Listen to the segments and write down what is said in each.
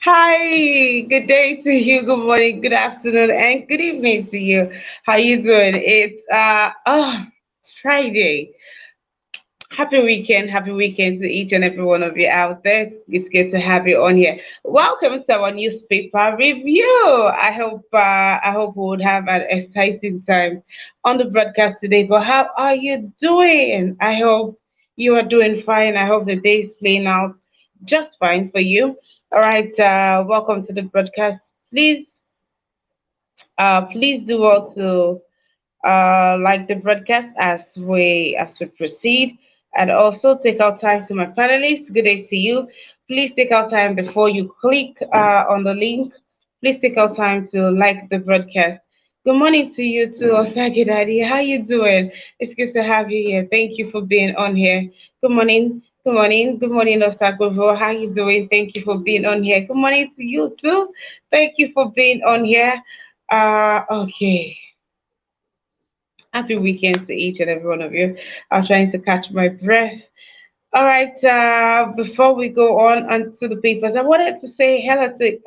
Hi, good day to you, good morning, good afternoon, and good evening to you. How you doing? It's Friday. Happy weekend to each and every one of you out there. It's good to have you on here. Welcome to our newspaper review. I hope we would have an exciting time on the broadcast today. But how are you doing? I hope you are doing fine. I hope the day is playing out just fine for you. All right, welcome to the broadcast. Please do well to like the broadcast as we proceed, and also take out time to my panelists. Good day to you. Please take out time before you click on the link. Please take out time to like the broadcast. Good morning to you too, Osagi Daddy. How you doing? It's good to have you here. Thank you for being on here. Good morning. Good morning. Good morning, Osagovo. How you doing? Thank you for being on here. Good morning to you too. Thank you for being on here. Okay. Happy weekend to each and every one of you. I'm trying to catch my breath. All right, before we go on onto the papers, I wanted to say hello to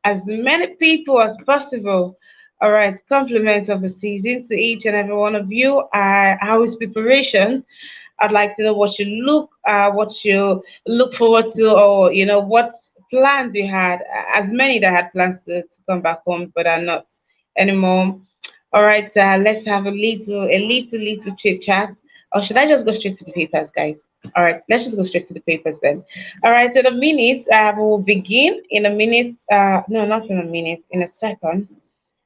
as many people as possible. All right, compliments of the season to each and every one of you. How is preparation? I'd like to know what you look forward to, or what plans you had. As many that had plans to come back home, but are not anymore. All right, let's have a little chit chat. Or should I just go straight to the papers, guys? All right, let's just go straight to the papers then. All right, so the minutes we will begin in a minute. No, not in a minute, in a second.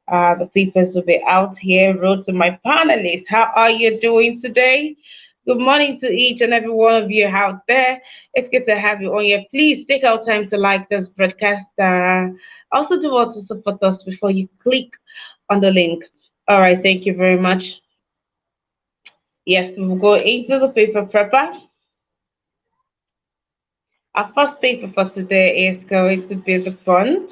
The papers will be out here. Road to my panelists. How are you doing today? Good morning to each and every one of you out there. It's good to have you on here. Please take out time to like this broadcast. Also, do want to support us before you click on the link. All right, thank you very much. Yes, we'll go into the paper prepper. Our first paper for today is going to be the punch.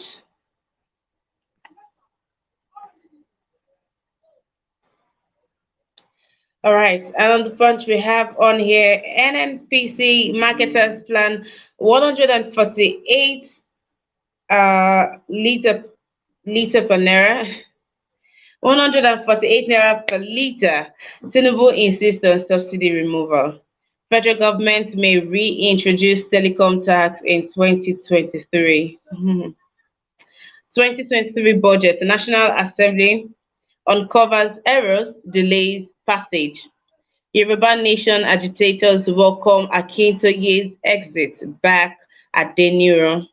All right, and on the punch we have on here NNPC marketers plan 148 liter per naira, 148 naira per liter. Tinubu insists on subsidy removal. Federal government may reintroduce telecom tax in 2023. 2023 budget. The National Assembly uncovers errors, delays passage. Yoruba Nation agitators welcome Akintoye's exit back at Deniro.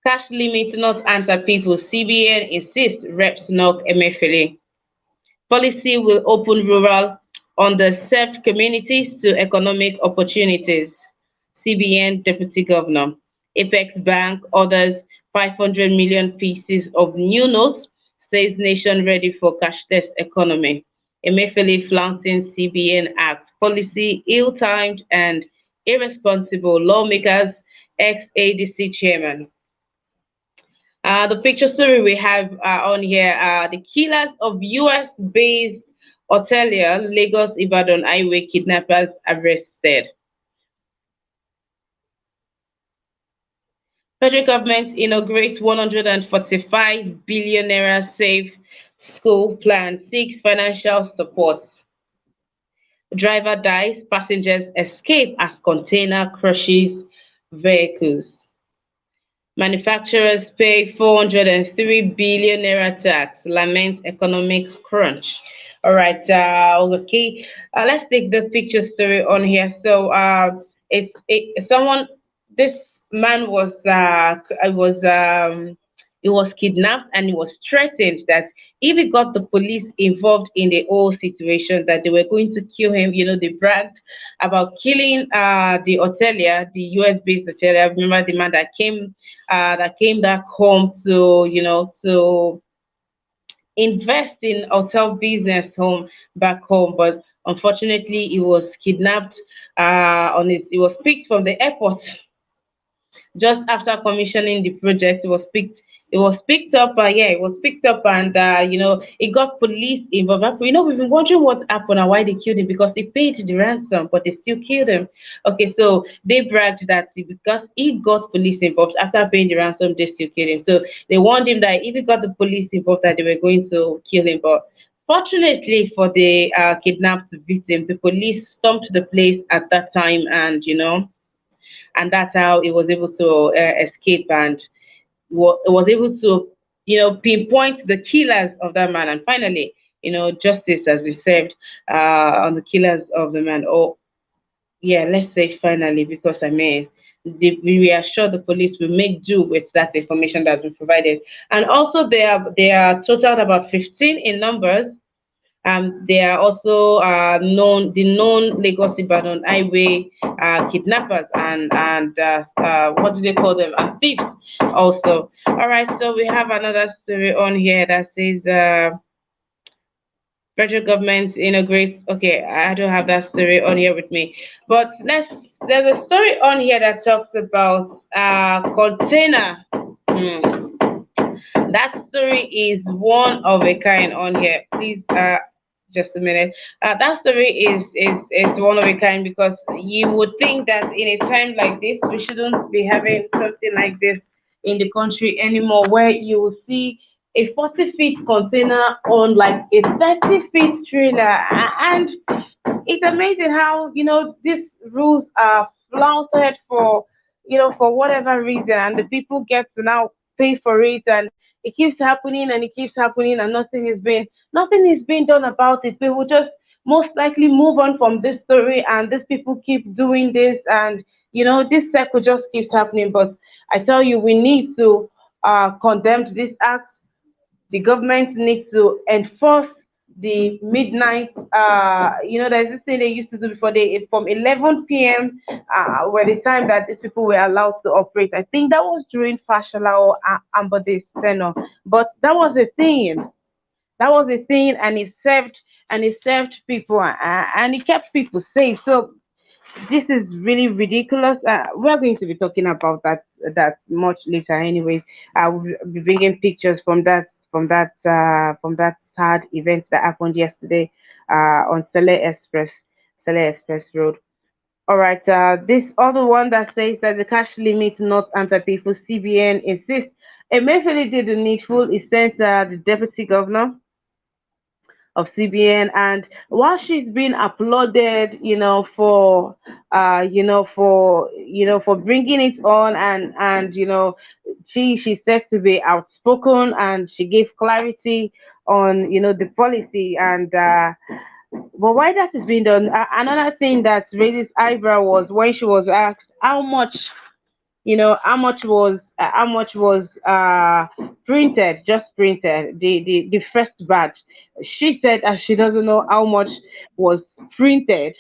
Cash limit not answer people. CBN insists reps knock Emefiele. Policy will open rural underserved communities to economic opportunities. CBN Deputy Governor. Apex Bank orders 500 million pieces of new notes, says nation ready for cashless economy. Emefiele flouting CBN Act. Policy ill-timed and irresponsible. Lawmakers ex-ADC chairman. The picture story we have on here are the killers of US-based hotelier Lagos Ibadan Highway kidnappers arrested. Federal government inaugurates 145 billion naira safe school plan, seeks financial support. Driver dies, passengers escape as container crushes vehicles. Manufacturers pay 403 billion naira tax, lament economic crunch. All right, okay. Let's take the picture story on here. So, someone. This man was kidnapped, and he was threatened that if he got the police involved in the whole situation, that they were going to kill him. They bragged about killing the hotelier, the US based hotelier. Remember the man that came back home to invest in hotel business home back home, but unfortunately he was kidnapped. He was picked from the airport just after commissioning the project. He was picked It was picked up. Yeah, it was picked up, and it got police involved. We've been wondering what happened and why they killed him because he paid the ransom, but they still killed him. Okay, so they bragged that because he got police involved after paying the ransom, they still killed him. So they warned him that if he got the police involved, that they were going to kill him. But fortunately for the kidnapped victim, the police stormed the place at that time, and that's how he was able to escape and was able to, pinpoint the killers of that man. And finally, justice has been served on the killers of the man. Or, yeah, let's say finally, because we reassure the police will make do with that information that's been provided. And also, they are totaled about 15 in numbers. They are also the known Lagos Ibadan highway kidnappers and what do they call them? And thieves also. All right, so we have another story on here that says federal government integrates. Okay, I don't have that story on here with me, but there's a story on here that talks about container. Hmm. That story is one of a kind on here. Please, just a minute. That story is one of a kind because you would think that in a time like this, we shouldn't be having something like this in the country anymore, where you will see a 40 feet container on like a 30 feet trailer. And it's amazing how these rules are flouted for for whatever reason, and the people get to now pay for it, and it keeps happening and it keeps happening, and nothing is being done about it. People just most likely move on from this story, and these people keep doing this, and this cycle just keeps happening. But I tell you, we need to condemn this act. The government needs to enforce the midnight. There's this thing they used to do before, they from 11 p.m. Were the time that these people were allowed to operate. I think that was during Fashola or Ambode Seno, but that was a thing. That was a thing, and it served people, and it kept people safe. So this is really ridiculous. We're going to be talking about that much later. Anyways, I will be bringing pictures from that sad event that happened yesterday on Sele Express Road. All right. This other one that says that the cash limit not anti-people, CBN insists Emefiele did the needful. He sent the deputy governor of CBN, and while she's been applauded, for bringing it on, and she's said to be outspoken, and she gave clarity on the policy, and but why that is being done. Another thing that raises eyebrow was when she was asked how much was printed, just printed, the first batch. She said she doesn't know how much was printed.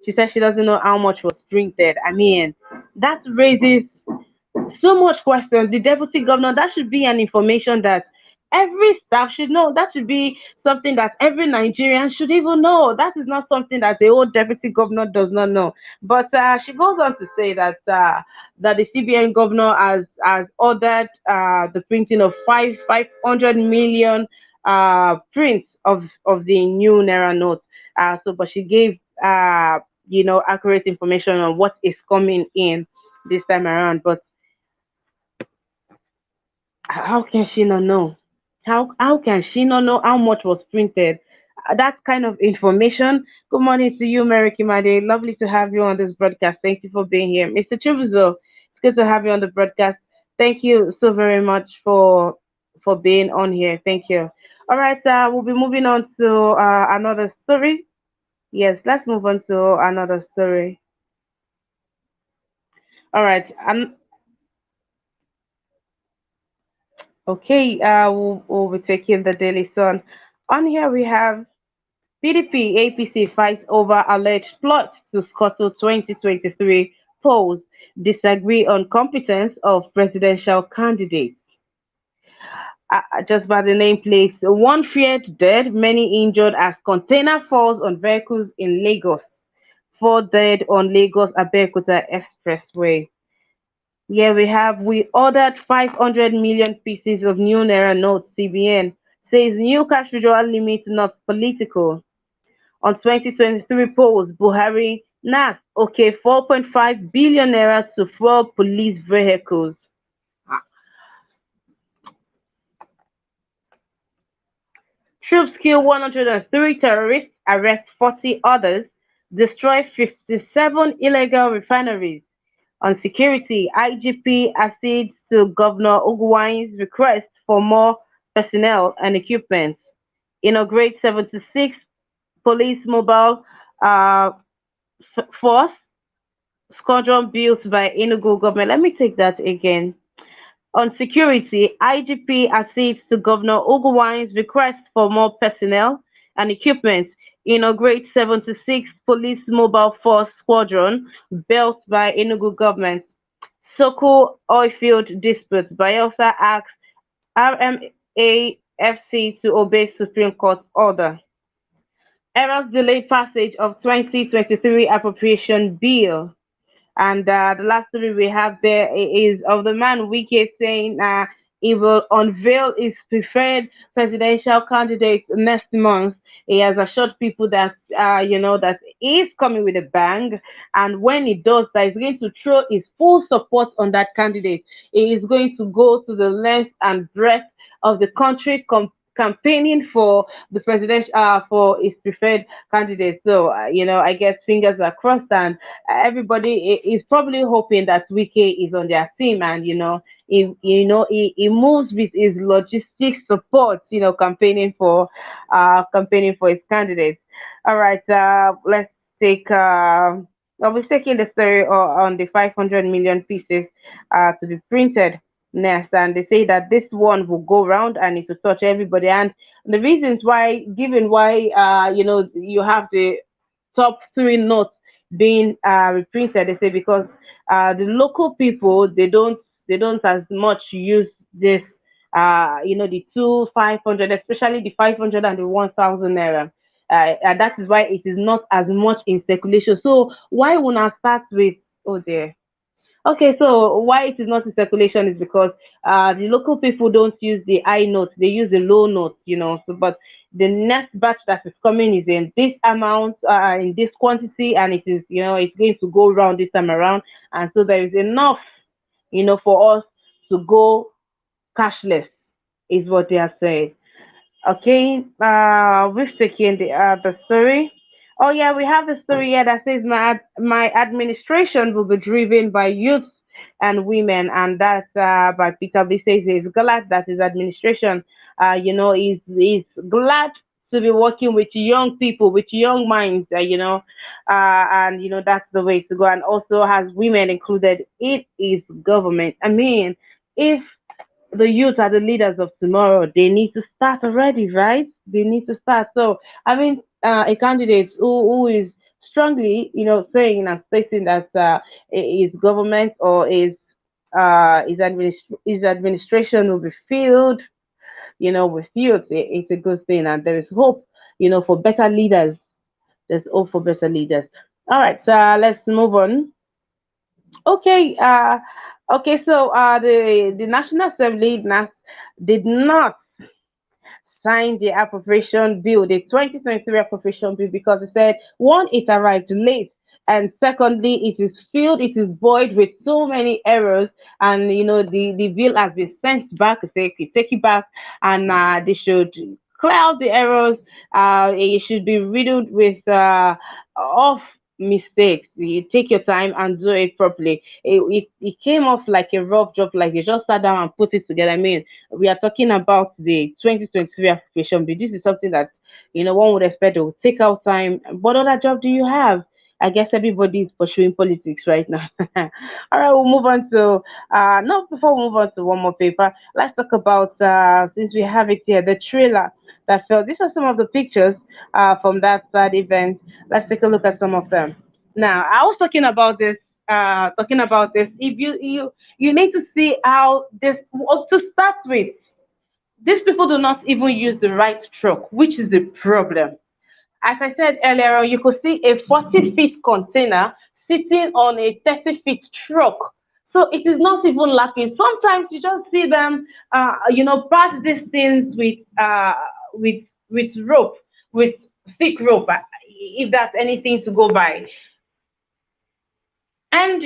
She said she doesn't know how much was printed. I mean, that raises so much questions. The deputy governor, that should be an information that every staff should know. That should be something that every Nigerian should even know. That is not something that the old deputy governor does not know. But she goes on to say that the CBN governor has ordered the printing of 500 million prints of the new naira note. But she gave accurate information on what is coming in this time around. But how can she not know? How can she not know how much was printed? That kind of information. Good morning to you, Mary Kimade. Lovely to have you on this broadcast. Thank you for being here, Mr. Chibuzo. It's good to have you on the broadcast. Thank you so very much for being on here. Thank you. All right, we'll be moving on to another story. Yes, let's move on to another story. All right, okay. We'll be taking the Daily Sun. On here we have PDP APC fights over alleged plot to scuttle 2023 polls, disagree on competence of presidential candidates. Just by the nameplates, one feared dead, many injured as container falls on vehicles in Lagos. Four dead on Lagos Abeokuta Expressway. We ordered 500 million pieces of new naira notes. CBN says new cash withdrawal limit not political. On 2023 polls, Buhari NAS okay 4.5 billion naira to fuel police vehicles. Troops kill 103 terrorists, arrest 40 others, destroy 57 illegal refineries. On security, IGP accedes to Governor Ugwuanyi's request for more personnel and equipment. Inaugurate 76 police mobile uh, force squadron built by Enugu government. Let me take that again. On security, IGP accedes to Governor Ugwuanyi's request for more personnel and equipment. Inaugurate 76 police mobile force squadron built by Enugu government. Soko oilfield dispute. Bielsa asks RMAFC to obey Supreme Court order. Errors delay passage of 2023 appropriation bill. And the last story we have there is of the man Wike saying he will unveil his preferred presidential candidate next month. He has assured people that that he is coming with a bang, and when he does that, he's going to throw his full support on that candidate. He is going to go to the length and breadth of the country campaigning for the president for his preferred candidate. So I guess fingers are crossed, and everybody is probably hoping that Wike is on their team, and he moves with his logistic support, campaigning for his candidates. All right, let's take. I was taking the story on the 500 million pieces to be printed next, and they say that this one will go round and it will touch everybody. And the reasons why, given why, you have the top three notes being reprinted. They say because the local people they don't as much use this the 500, especially the 500 and the 1,000 naira. And that is why it is not as much in circulation. So why would I start with, oh dear. Okay, so why it is not in circulation is because the local people don't use the high note, they use the low note, So, but the next batch that is coming is in this amount, in this quantity, and it is, it's going to go round this time around, and so there is enough, for us to go cashless, is what they are saying. Okay, we've taken the story. Oh yeah, we have the story here that says my administration will be driven by youths and women, and that's by Peter B. Says he's glad that his administration, is glad to be working with young people, with young minds, and that's the way to go, and also has women included in his government. I mean, if the youth are the leaders of tomorrow. They need to start already, right? They need to start. So having a candidate who is strongly, saying and stating that his government or his administration will be filled, with youth, it's a good thing, and there is hope, for better leaders. There's hope for better leaders. All right, so let's move on. Okay, so the National Assembly did not sign the appropriation bill, the 2023 appropriation bill, because it said one, it arrived late, and secondly, it is void with so many errors, and the bill has been sent back. Say, okay, take it back, and they should clear out the errors. It should be riddled with off mistakes. You take your time and do it properly. It came off like a rough job, like you just sat down and put it together. I mean, we are talking about the 2023 application, but this is something that one would expect it will take out time. What other job do you have? I guess everybody is pursuing politics right now. All right, we'll move on to no. Before we move on to one more paper, let's talk about since we have it here, the trailer that fell. These are some of the pictures from that sad event. Let's take a look at some of them. Now, I was talking about this. If you need to see how this, well, to start with, these people do not even use the right truck, which is the problem. As I said earlier, you could see a 40 feet container sitting on a 30 feet truck. So it is not even laughing. Sometimes you just see them, pass these things with with rope, with thick rope, if that's anything to go by. And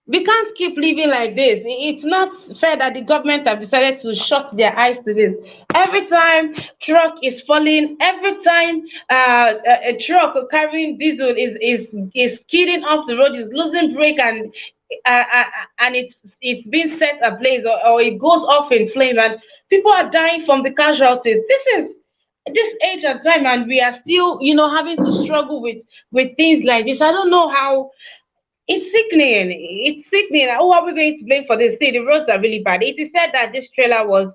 we can't keep living like this. It's not fair that the government have decided to shut their eyes to this. Every time truck is falling, every time a truck carrying diesel is skidding off the road, is losing brake, and it's being set ablaze, or it goes off in flame, and people are dying from the casualties. This age and time, and we are still having to struggle with things like this. I don't know how. It's sickening. It's sickening. Who are we going to blame for this? See, the roads are really bad. It is said that this trailer was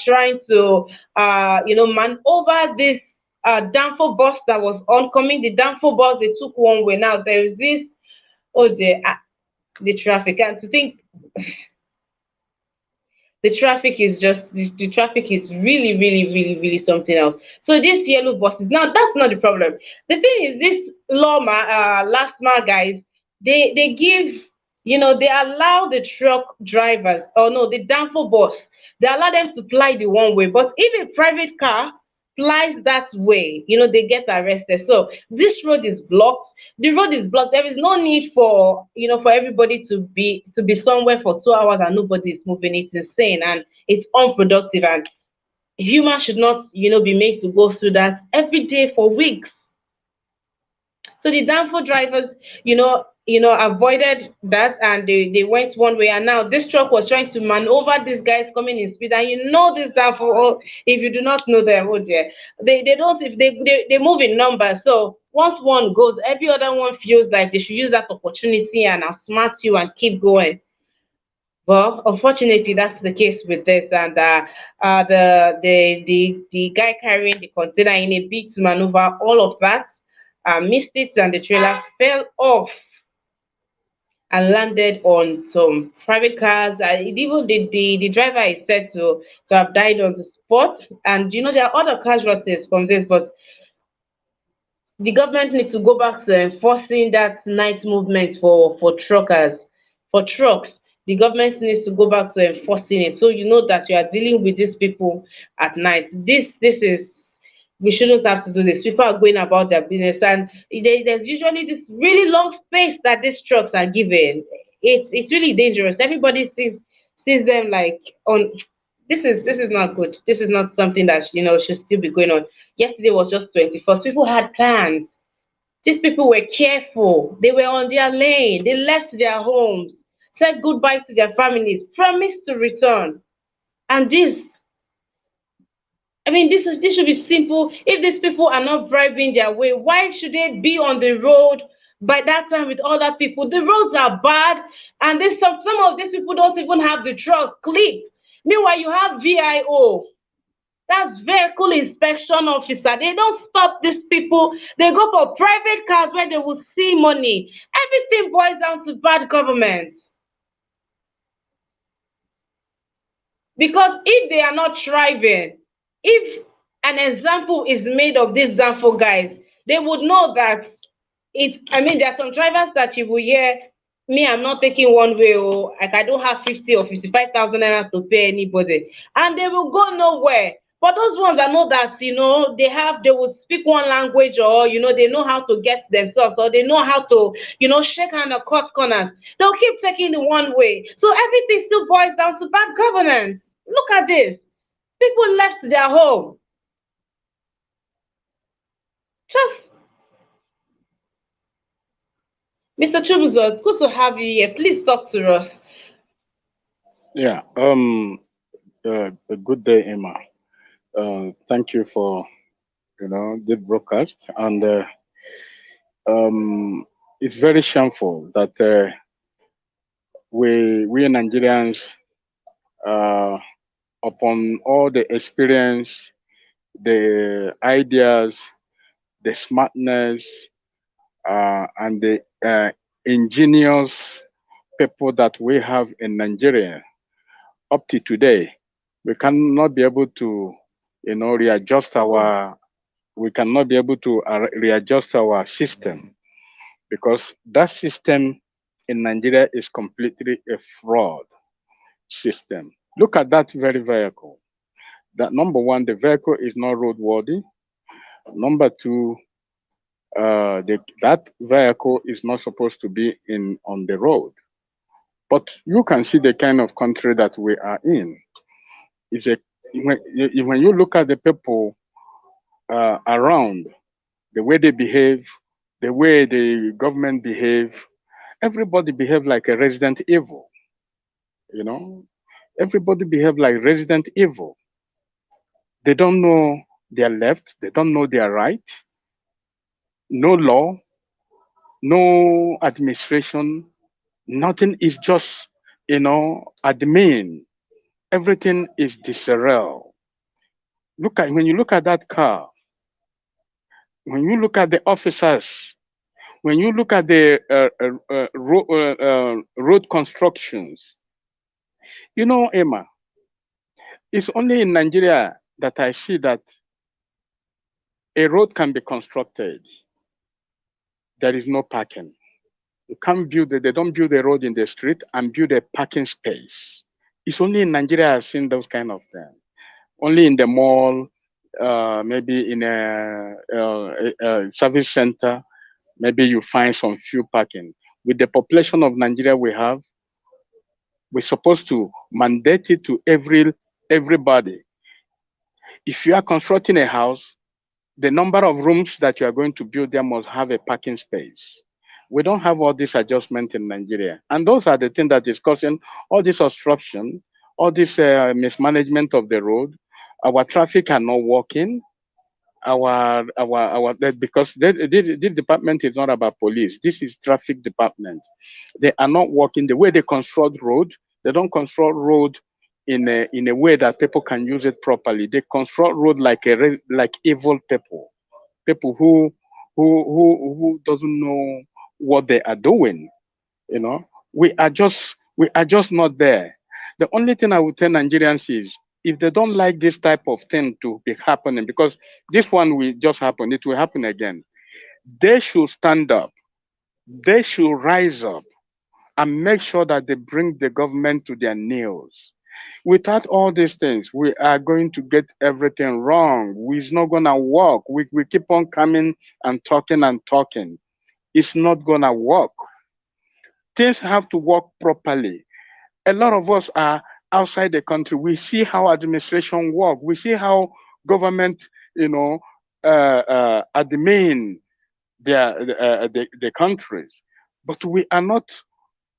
trying to, man over this downfall bus that was oncoming. The downfall bus, they took one way. Now there is this, oh, the traffic. And to think the traffic is really, really, really, really something else. So these yellow buses, now that's not the problem. The thing is, this last mile guys, they give, they allow the truck drivers, or no, the danfo bus, they allow them to ply the one way. But if a private car flies that way, they get arrested. So this road is blocked. The road is blocked. There is no need for, for everybody to be somewhere for 2 hours and nobody is moving. It's insane and it's unproductive, and humans should not, be made to go through that every day for weeks. So the downfall drivers, avoided that, and they went one way. And now this truck was trying to maneuver these guys coming in speed. And this downfall, oh, if you do not know them, oh dear, they don't, if they move in numbers. So once one goes, every other one feels like they should use that opportunity and outsmart you and keep going. Well, unfortunately, that's the case with this, and the guy carrying the container in a big to maneuver all of that missed it, and the trailer fell off and landed on some private cars. Even the driver is said to have died on the spot, and there are other casualties from this, but the government needs to go back to enforcing that night movement for truckers, for trucks. The government needs to go back to enforcing it, so you know that you are dealing with these people at night. This is, we shouldn't have to do this. People are going about their business, and there's usually this really long space that these trucks are given. It's really dangerous. Everybody sees them like on. This is not good. This is not something that should still be going on. Yesterday was just 21st. People had plans. These people were careful. They were on their lane. They left their homes, said goodbye to their families, promised to return. And this should be simple. If these people are not bribing their way, why should they be on the road by that time with other people? The roads are bad, and some of these people don't even have the truck clipped. Meanwhile, you have VIO. That's vehicle inspection officer. They don't stop these people. They go for private cars where they will see money. Everything boils down to bad government. Because if they are not thriving, if an example is made of these Zanfo guys, they would know that there are some drivers that you will hear, me, I'm not taking one way, or like I don't have 50 or 55,000 naira to pay anybody. And they will go nowhere. But those ones that know that, they will speak one language, or, they know how to get themselves, or they know how to, shake hand or cut corners. They'll keep taking the one way. So everything still boils down to bad governance. Look at this. People left their home. Just, Mr. Chibuzo, it's good to have you here. Please talk to us. Yeah. A good day, Emma. Thank you for the broadcast, and it's very shameful that we Nigerians, uh, upon all the experience, the ideas, the smartness, and the ingenious people that we have in Nigeria up to today, we cannot be able to, readjust our, we cannot be able to readjust our system because that system in Nigeria is completely a fraud system. Look at that very vehicle. That number one, the vehicle is not roadworthy. Number two, that vehicle is not supposed to be in on the road. But you can see the kind of country that we are in. Is a when you look at the people around, the way they behave, the way the government behave, everybody behave like a resident evil. You know, everybody behave like resident evil. They don't know their left, they don't know their right. No law, no administration, nothing is just, admin. Everything is disarray. When you look at that car, when you look at the officers, when you look at the road constructions, Emma, it's only in Nigeria that I see that a road can be constructed. There is no parking. You can't build it. They don't build a road in the street and build a parking space. It's only in Nigeria I've seen those kind of things. Only in the mall, maybe in a service center, maybe you find some few parking. With the population of Nigeria we have, we're supposed to mandate it to everybody. If you are constructing a house, the number of rooms that you are going to build there must have a parking space. We don't have all this adjustment in Nigeria. And those are the things that is causing all this obstruction, all this mismanagement of the road. Our traffic are not working. Because this department is not about police. This is traffic department. They are not working the way they construct road. They don't construct road in a way that people can use it properly. They construct road like evil people, people who doesn't know what they are doing. We are just not there. The only thing I would tell Nigerians is if they don't like this type of thing to be happening, because this one will just happen, it will happen again. They should stand up. They should rise up and make sure that they bring the government to their knees. Without all these things, we are going to get everything wrong. It's not going to work. We keep on coming and talking and talking. It's not going to work. Things have to work properly. A lot of us are outside the country. We see how administration work. We see how government, admin the countries. But we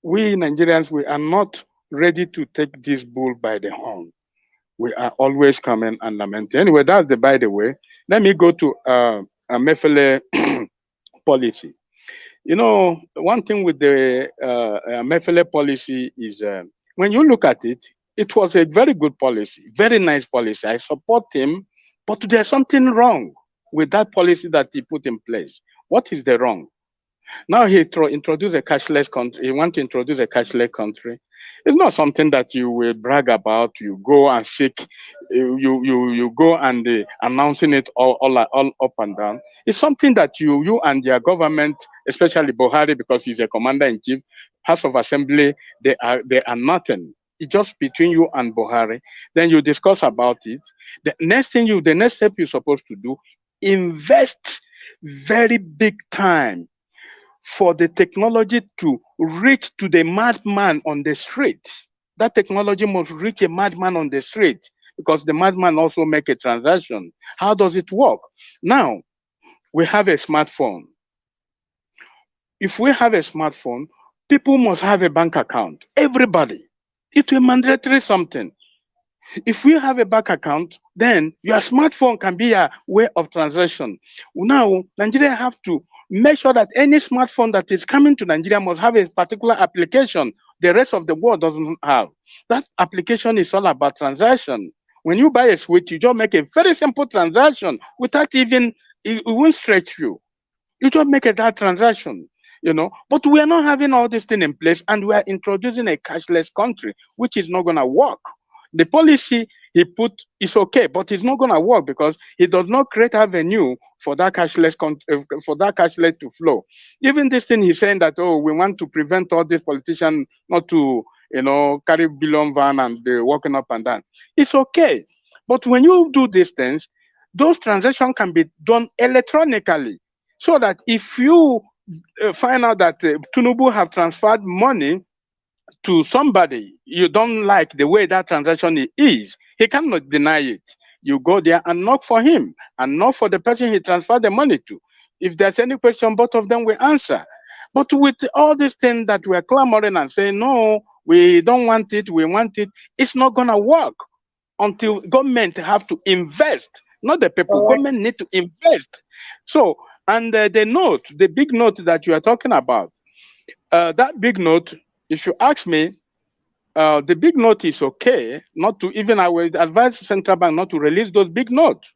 Nigerians, we are not ready to take this bull by the horn. We are always coming and lamenting. Anyway, that's the by the way. Let me go to a Mefele policy. One thing with the Mefele policy is when you look at it, it was a very good policy, very nice policy. I support him, but there's something wrong with that policy that he put in place. What is the wrong? Now he introduced a cashless country. He want to introduce a cashless country. It's not something that you will brag about. You go and seek, you go and announcing it all up and down. It's something that you and your government, especially Buhari, because he's a commander in chief, House of Assembly, they are nothing. It's just between you and Buhari. Then you discuss about it. The next step you're supposed to do, invest very big time for the technology to reach to the madman on the street. That technology must reach a madman on the street because the madman also make a transaction. How does it work? Now, we have a smartphone. If we have a smartphone, people must have a bank account. Everybody. It will mandatory something. If we have a bank account, then your smartphone can be a way of transaction. Now, Nigeria have to make sure that any smartphone that is coming to Nigeria must have a particular application the rest of the world doesn't have. That application is all about transaction. When you buy a switch, you just make a very simple transaction without even, it won't stretch you. You just make a that transaction. But we are not having all this thing in place, and we are introducing a cashless country, which is not going to work. The policy he put is okay, but it's not going to work because it does not create avenue for that for that cashless to flow. Even this thing he's saying that, oh, we want to prevent all these politicians not to, carry billion van and be walking up and down. It's okay. But when you do these things, those transactions can be done electronically. So that if you find out that Tunubu have transferred money to somebody you don't like the way that transaction is, he cannot deny it. You go there and knock for him and not for the person he transferred the money to. If there's any question, both of them will answer. But with all these things that we're clamoring and saying, no, we don't want it, we want it, it's not going to work until government have to invest, not the people. All right. Government need to invest. So, and the note, the big note that you are talking about, that big note, if you ask me, the big note is okay. Not to even I will advise central bank not to release those big notes.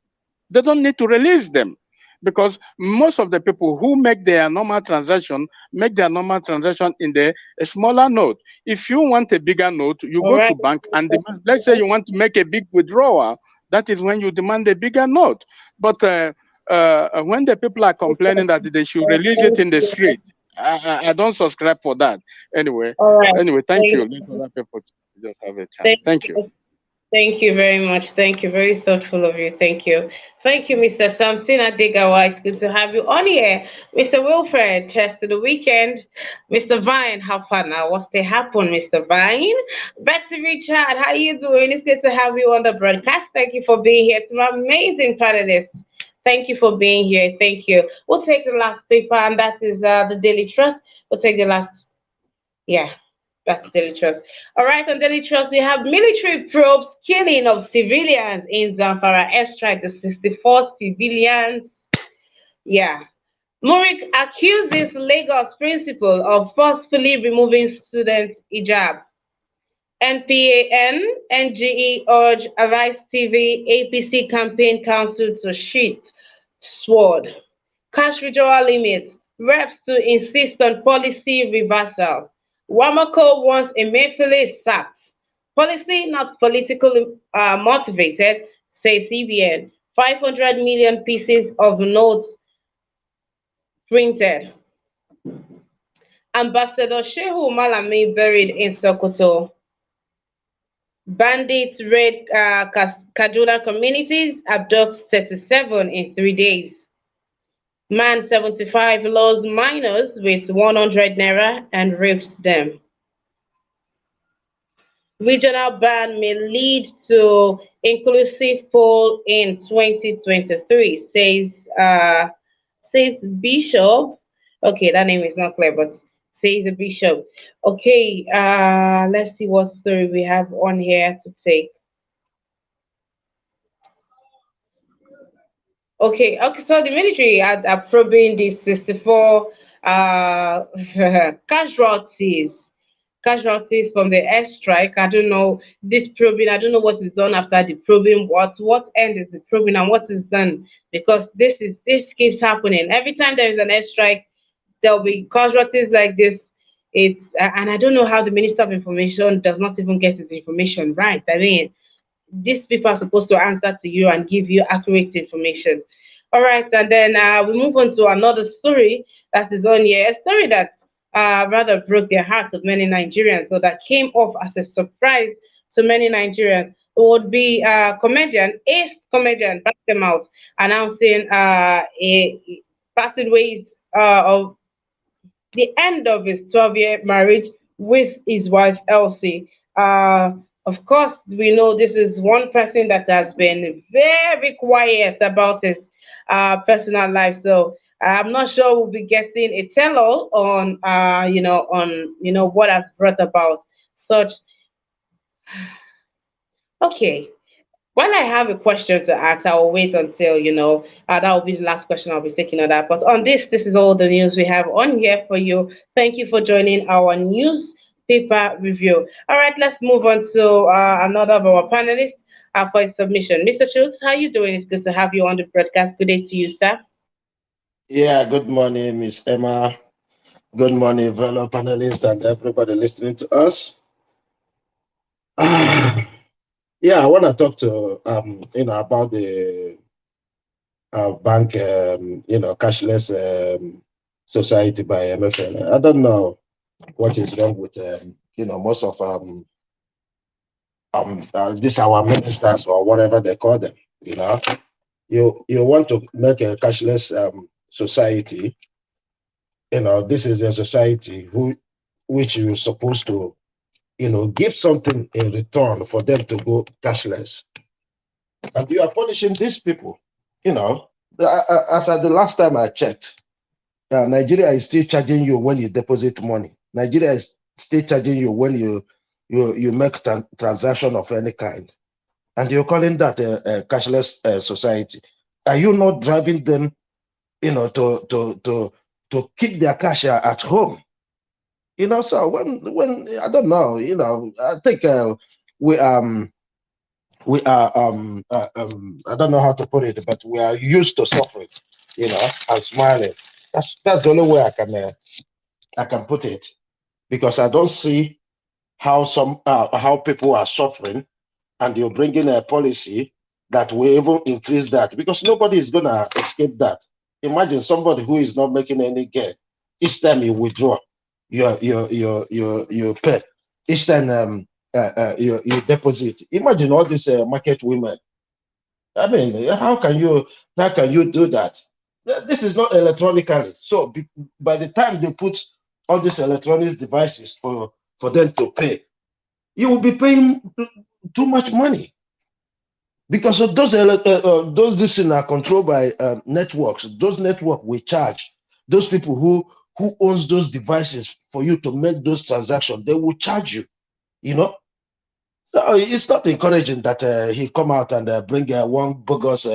They don't need to release them because most of the people who make their normal transaction in the a smaller note. If you want a bigger note, you All go right. to bank and demand. Let's say you want to make a big withdrawal. That is when you demand a bigger note. But when the people are complaining that they should release it Thank in the you. street, I don't subscribe for that. Anyway, All right. anyway, thank you. Thank Let other people just have a chance. thank Thank you. you. Thank you very much. Thank you. Very thoughtful of you. Thank you. Thank you, Mr. Samson Adegawa. It's good to have you on here. Mr. Wilfred, test of the weekend. Mr. Vine, how far now? What's to happen, Mr. Vine? Betsy Richard, how you doing? It's good to have you on the broadcast. Thank you for being here. To my amazing panelists. Thank you for being here. Thank you. We'll take the last paper, and that is the Daily Trust. We'll take the last. Yeah, that's Daily Trust. All right, on Daily Trust, we have military probes killing of civilians in Zamfara airstrike. The 64 civilians. Yeah. Murik accuses Lagos principal of forcefully removing students' hijab. NPAN, NGE urge Arise TV, APC campaign council to sheet sword. Cash withdrawal limits. Reps to insist on policy reversal. Wamako wants Emefiele sacked. Policy not politically motivated, says CBN. 500 million pieces of notes printed. Ambassador Shehu Malami buried in Sokoto. Bandits raid Kaduna communities, abduct 37 in 3 days. Man 75 lures minors with 100 naira and rapes them. Regional ban may lead to inclusive poll in 2023, says Bishop. Okay, that name is not clear, but says the Bishop. Okay, let's see what story we have on here to take. Okay, so the military are probing the 64 casualties casualties from the airstrike. I don't know this probing. I don't know what is done after the probing. What end is the probing and what is done because this keeps happening every time there is an airstrike. There'll be casualties like this. It's and I don't know how the Minister of Information does not even get his information right. I mean, these people are supposed to answer to you and give you accurate information. All right, and then we move on to another story that is on here, a story that rather broke the hearts of many Nigerians, so that came off as a surprise to many Nigerians. It would be ace comedian, back them out, announcing a passing ways of the end of his 12-year marriage with his wife Elsie. Of course, we know this is one person that has been very quiet about his personal life. So I'm not sure we'll be getting a tell-all on, what has brought about such. Okay, when I have a question to ask, I will wait until, that will be the last question I'll be taking on that. But on this is all the news we have on here for you. Thank you for joining our newspaper review. All right, let's move on to another of our panelists for his submission. Mr. Schultz, how are you doing? It's good to have you on the broadcast. Good day to you, sir. Yeah, good morning, Miss Emma. Good morning, fellow panelists and everybody listening to us. Yeah, I want to talk to about bank, cashless society by MFN. I don't know what is wrong with most of this our ministers or whatever they call them. You know, you want to make a cashless society. This is a society which you're supposed to give something in return for them to go cashless, and you are punishing these people. As at the last time I checked, Nigeria is still charging you when you deposit money. Nigeria is still charging you when you make transaction of any kind, and you're calling that a cashless society. Are you not driving them, to keep their cash at home? So when I don't know, I think we we are I don't know how to put it, but we are used to suffering, and smiling. That's the only way I can put it, because I don't see how people are suffering, and you're bringing a policy that will even increase that, because nobody is gonna escape that. Imagine somebody who is not making any gain. Each time you withdraw, you pay. Each time you deposit. Imagine all these market women. I mean, how can you do that? This is not electronically. So by the time they put all these electronic devices for them to pay, you will be paying too much money, because of those this thing are controlled by networks. Those network will charge those people who owns those devices for you to make those transactions. They will charge you. You know, so it's not encouraging that he come out and bring one bogus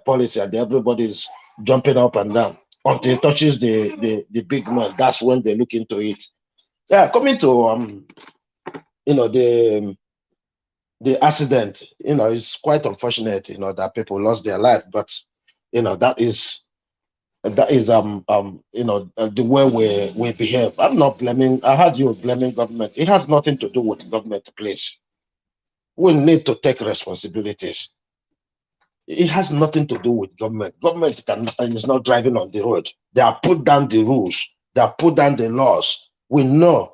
policy, and everybody's jumping up and down until it touches the big man. That's when they look into it. Yeah, coming to the accident, is quite unfortunate, that people lost their life, but that is the way we behave. I'm not blaming. I heard you blaming government. It has nothing to do with government, please. We need to take responsibilities. It has nothing to do with government. Government is not driving on the road. They have put down the rules. They have put down the laws. We know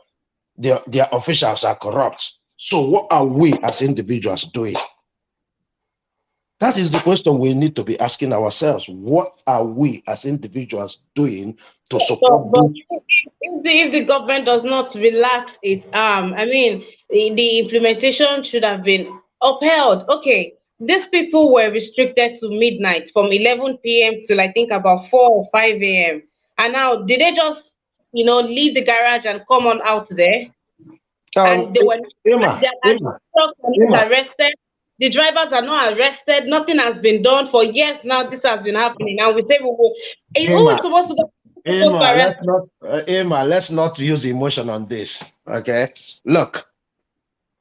their officials are corrupt. So what are we as individuals doing? That is the question we need to be asking ourselves. What are we as individuals doing to support But those? if the government does not relax its arm, I mean, the implementation should have been upheld. Okay, these people were restricted to midnight from 11 p.m. till I think about 4 or 5 a.m. And now, did they just, leave the garage and come on out there? Um, And they were Emma, and Emma, trucks are Emma, not arrested. The drivers are not arrested. Nothing has been done for years now. This has been happening. And we say we will. Who is Emma, supposed to Emma, arrest? let's not use emotion on this. Okay. Look,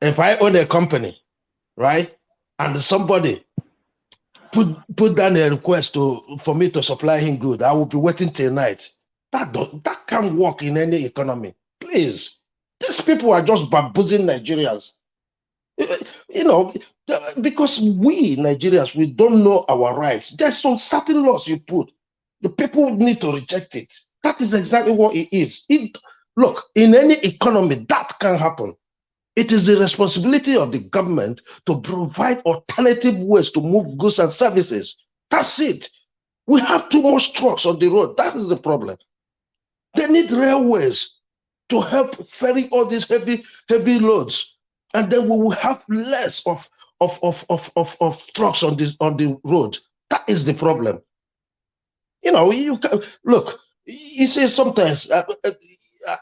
if I own a company, right, and somebody put down a request for me to supply him good, I will be waiting till night. That can't work in any economy. Please, these people are just bamboozling Nigerians. You know, because we Nigerians, we don't know our rights. There's some certain laws you put. The people need to reject it. That is exactly what it is. Look, in any economy, that can happen. It is the responsibility of the government to provide alternative ways to move goods and services. That's it. We have too much trucks on the road. That is the problem. They need railways to help ferry all these heavy loads, and then we will have less of trucks on the road. That is the problem. You can, look. You see, sometimes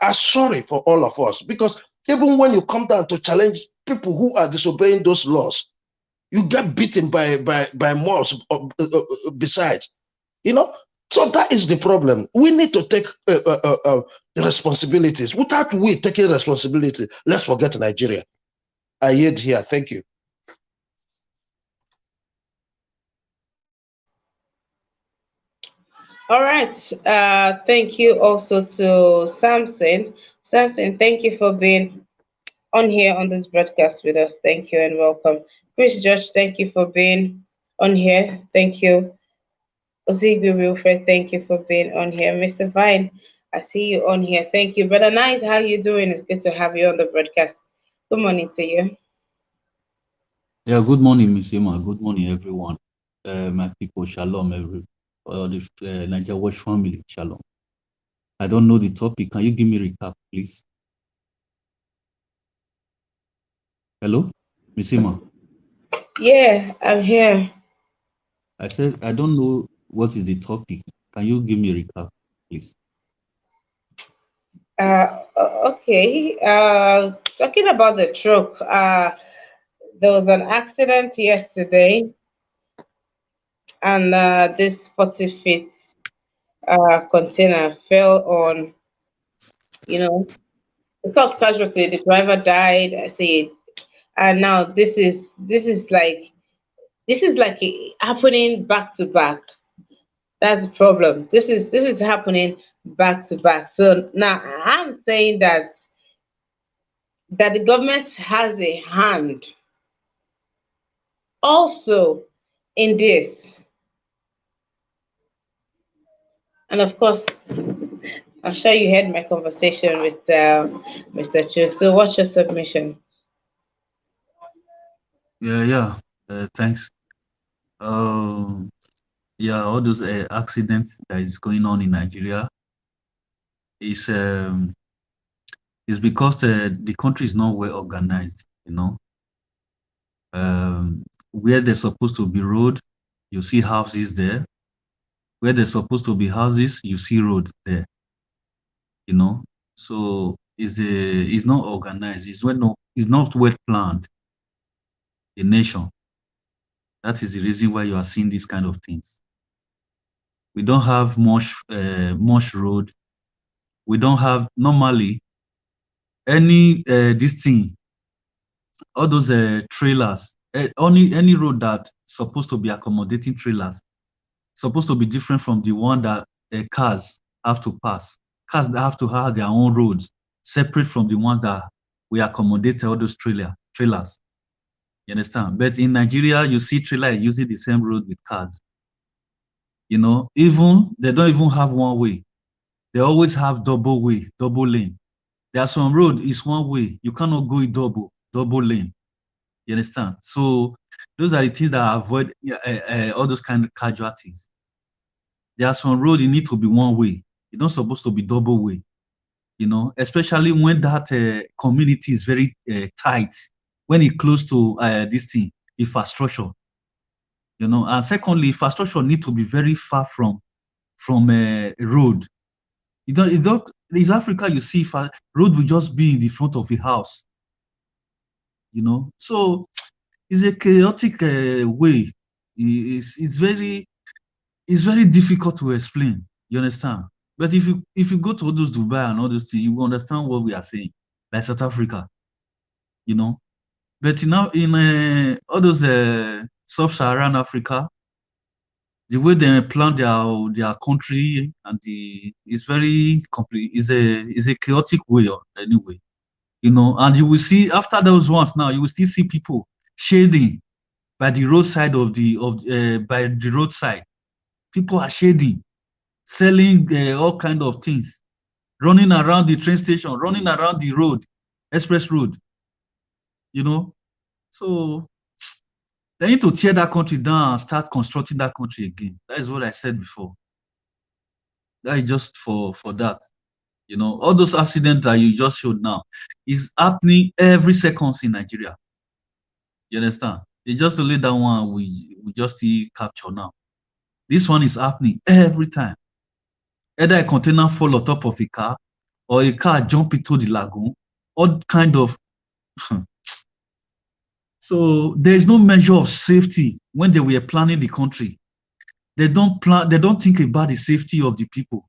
I'm sorry for all of us, because even when you come down to challenge people who are disobeying those laws, you get beaten by mobs besides. You know, so that is the problem. We need to take the responsibilities. Without we taking responsibility, let's forget Nigeria. I yield here. Thank you. All right. Thank you also to Samson. Samson, thank you for being on here on this broadcast with us. Thank you and welcome. Chris Josh, thank you for being on here. Thank you. Ozigwe Wilfred, thank you for being on here. Mr. Vine, I see you on here. Thank you. Brother Knight, how you doing? It's good to have you on the broadcast. Good morning to you. Yeah, good morning, Miss Emma. Good morning, everyone. My people, shalom, all the Niger Watch family, shalom. I don't know the topic. Can you give me a recap, please? Hello, Miss Emma. Yeah, I'm here. I said I don't know what is the topic. Can you give me a recap, please? Okay. Talking about the truck, there was an accident yesterday, and this 40 feet container fell on, you know, the cause casualty. The driver died. I see it, and now this is like happening back to back. That's the problem. This is happening back to back. So now I'm saying that the government has a hand also in this, and of course, I'm sure you heard my conversation with Mr. Chu. So what's your submission? Yeah. Thanks. Um, yeah, all those accidents that is going on in Nigeria is is because the country is not well organized. Where there's supposed to be road, you see houses there. Where there's supposed to be houses, you see road there. You know, so it's not organized. It's not well planned. The nation. That is the reason why you are seeing these kind of things. We don't have much road. We don't have normally any this thing. All those trailers. Any road that supposed to be accommodating trailers supposed to be different from the one that cars have to pass. Cars that have to have their own roads, separate from the ones that we accommodate all those trailers. You understand? But in Nigeria, you see trailer using the same road with cars. Even they don't even have one way. They always have double way, double lane. There are some road is one way. You cannot go double lane. You understand? So those are the things that avoid all those kind of casualties. There are some road you need to be one way. You're not supposed to be double way. Especially when that community is very tight, when it close to this thing, infrastructure. And secondly, infrastructure need to be very far from road. You don't. In Africa, you see, road will just be in the front of a house. So it's a chaotic way. It's very difficult to explain. You understand? But if you go to all those Dubai and all those things, you will understand what we are saying, like South Africa. You know. But now in all those sub-Saharan Africa, the way they plan their country and it's very complete. Is a chaotic way anyway. And you will see after those ones now, you will still see people shading by the roadside by the roadside. People are shading, selling all kind of things, running around the train station, running around the road, express road. You know, so they need to tear that country down and start constructing that country again. That is what I said before. That is just for that. All those accidents that you just showed now is happening every second in Nigeria. You understand? It's just only that one we just see capture now. This one is happening every time. Either a container fall on top of a car or a car jump into the lagoon. All kind of so there is no measure of safety when they were planning the country. They don't think about the safety of the people.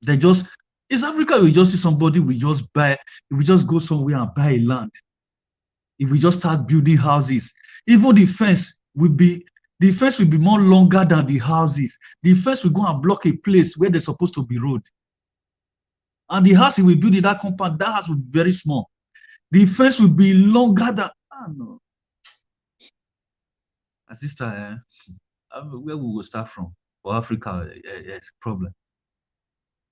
They just in Africa, we just see somebody, we just go somewhere and buy a land. If we just start building houses, even the fence will be more longer than the houses. The fence will go and block a place where there's supposed to be road. And the house we build in that compound, that house will be very small. The fence will be longer than no. Sister, where we will start from? for Africa is a problem.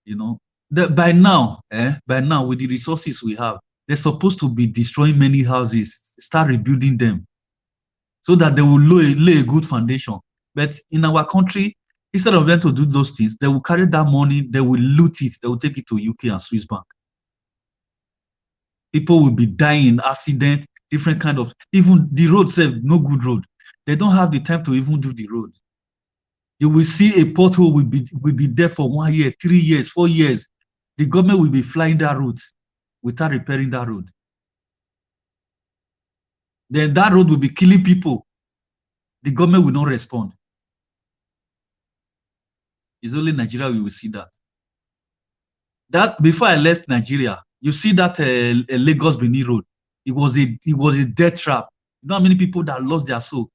You know, by now, with the resources we have, they're supposed to be destroying many houses, start rebuilding them, so that they will lay a good foundation. But in our country, instead of them to do those things, they will carry that money, they will loot it, they will take it to UK and Swiss bank. People will be dying in accident, different kind of, even the road self, no good road. They don't have the time to even do the roads. You will see a pothole will be there for 1 year, 3 years, 4 years. The government will be flying that route without repairing that road. Then that road will be killing people. The government will not respond. It's only Nigeria we will see that. That before I left Nigeria, you see that Lagos Benin road. It was a death trap. You know how many people that lost their soul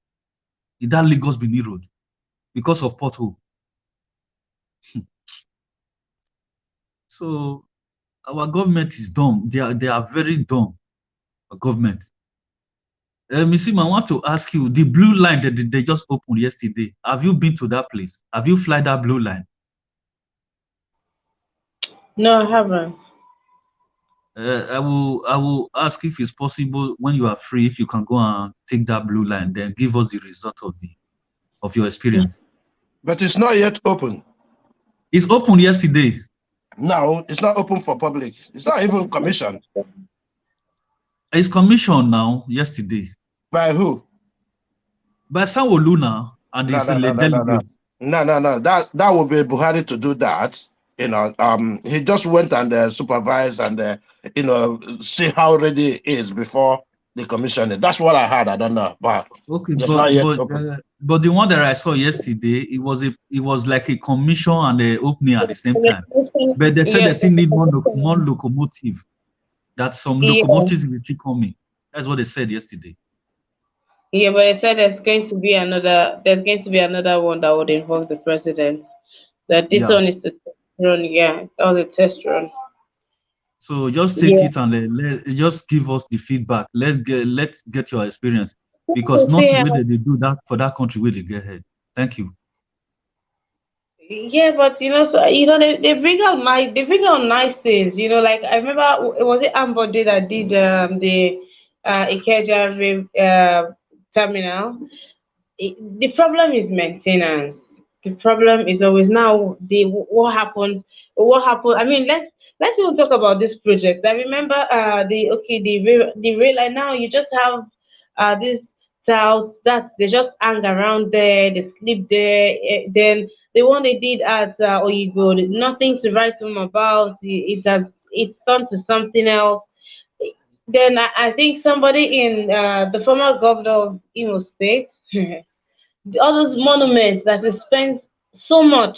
in that Lagos Benin road because of pothole. So our government is dumb. They are very dumb. Our government. Missima, I want to ask you, the blue line that they just opened yesterday, have you been to that place? Have you fly that blue line? No, I haven't. I will ask if it's possible when you are free, if you can go and take that blue line, then give us the result of your experience. But it's not yet open. It's opened yesterday. No, it's not open for public. It's not even commissioned. It's commissioned now, yesterday. By who? By Sanwo-Olu now, and No, it's no, no, no, no, no. delegates. No. That would be Buhari to do that. He just went and supervised and see how ready it is before the commissioning. That's what I heard. I don't know, but Okay, it's not yet open. but the one that I saw yesterday, it was like a commission and a opening at the same time. But they said they Yes. still need more locomotive. That some Yeah. locomotives will still coming. That's what they said yesterday. Yeah, but it said there's going to be another one that would involve the president. That this Yeah. one is the test run, yeah, that was a test run. So just take Yeah. it and just give us the feedback. Let's get your experience, because To not see the way how, that they do that for that country where they get ahead. Thank you. yeah, but they bring out nice things. Like I remember, was it Ambode that did the Ikeja terminal? The problem is maintenance. The problem is always now the what happened. What happened? I mean, let's even talk about this project. I remember the rail line. Now you just have this south that they just hang around there. They sleep there. Then the one they did at Oyigo, nothing to write home about. It's turned to something else. Then I think somebody in the former governor of Imo State. All those monuments that he spent so much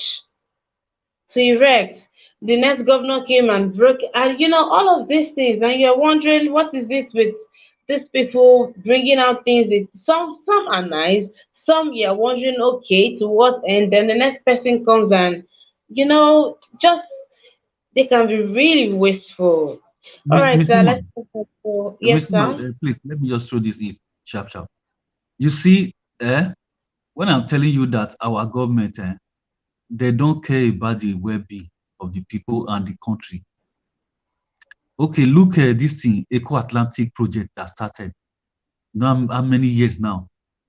to erect. The next governor came and broke, and all of these things, and you're wondering what is this with these people bringing out things. Some are nice, some you're wondering, okay, to what end? Then the next person comes and just they can be really wasteful. All right, Miss sir, let's Simon, yes, sir. please let me just throw this in sharp sharp. You see, when I'm telling you that our government, they don't care about the well-being of the people and the country. Okay, look at this thing, Eco Atlantic project that started. You know how many years now?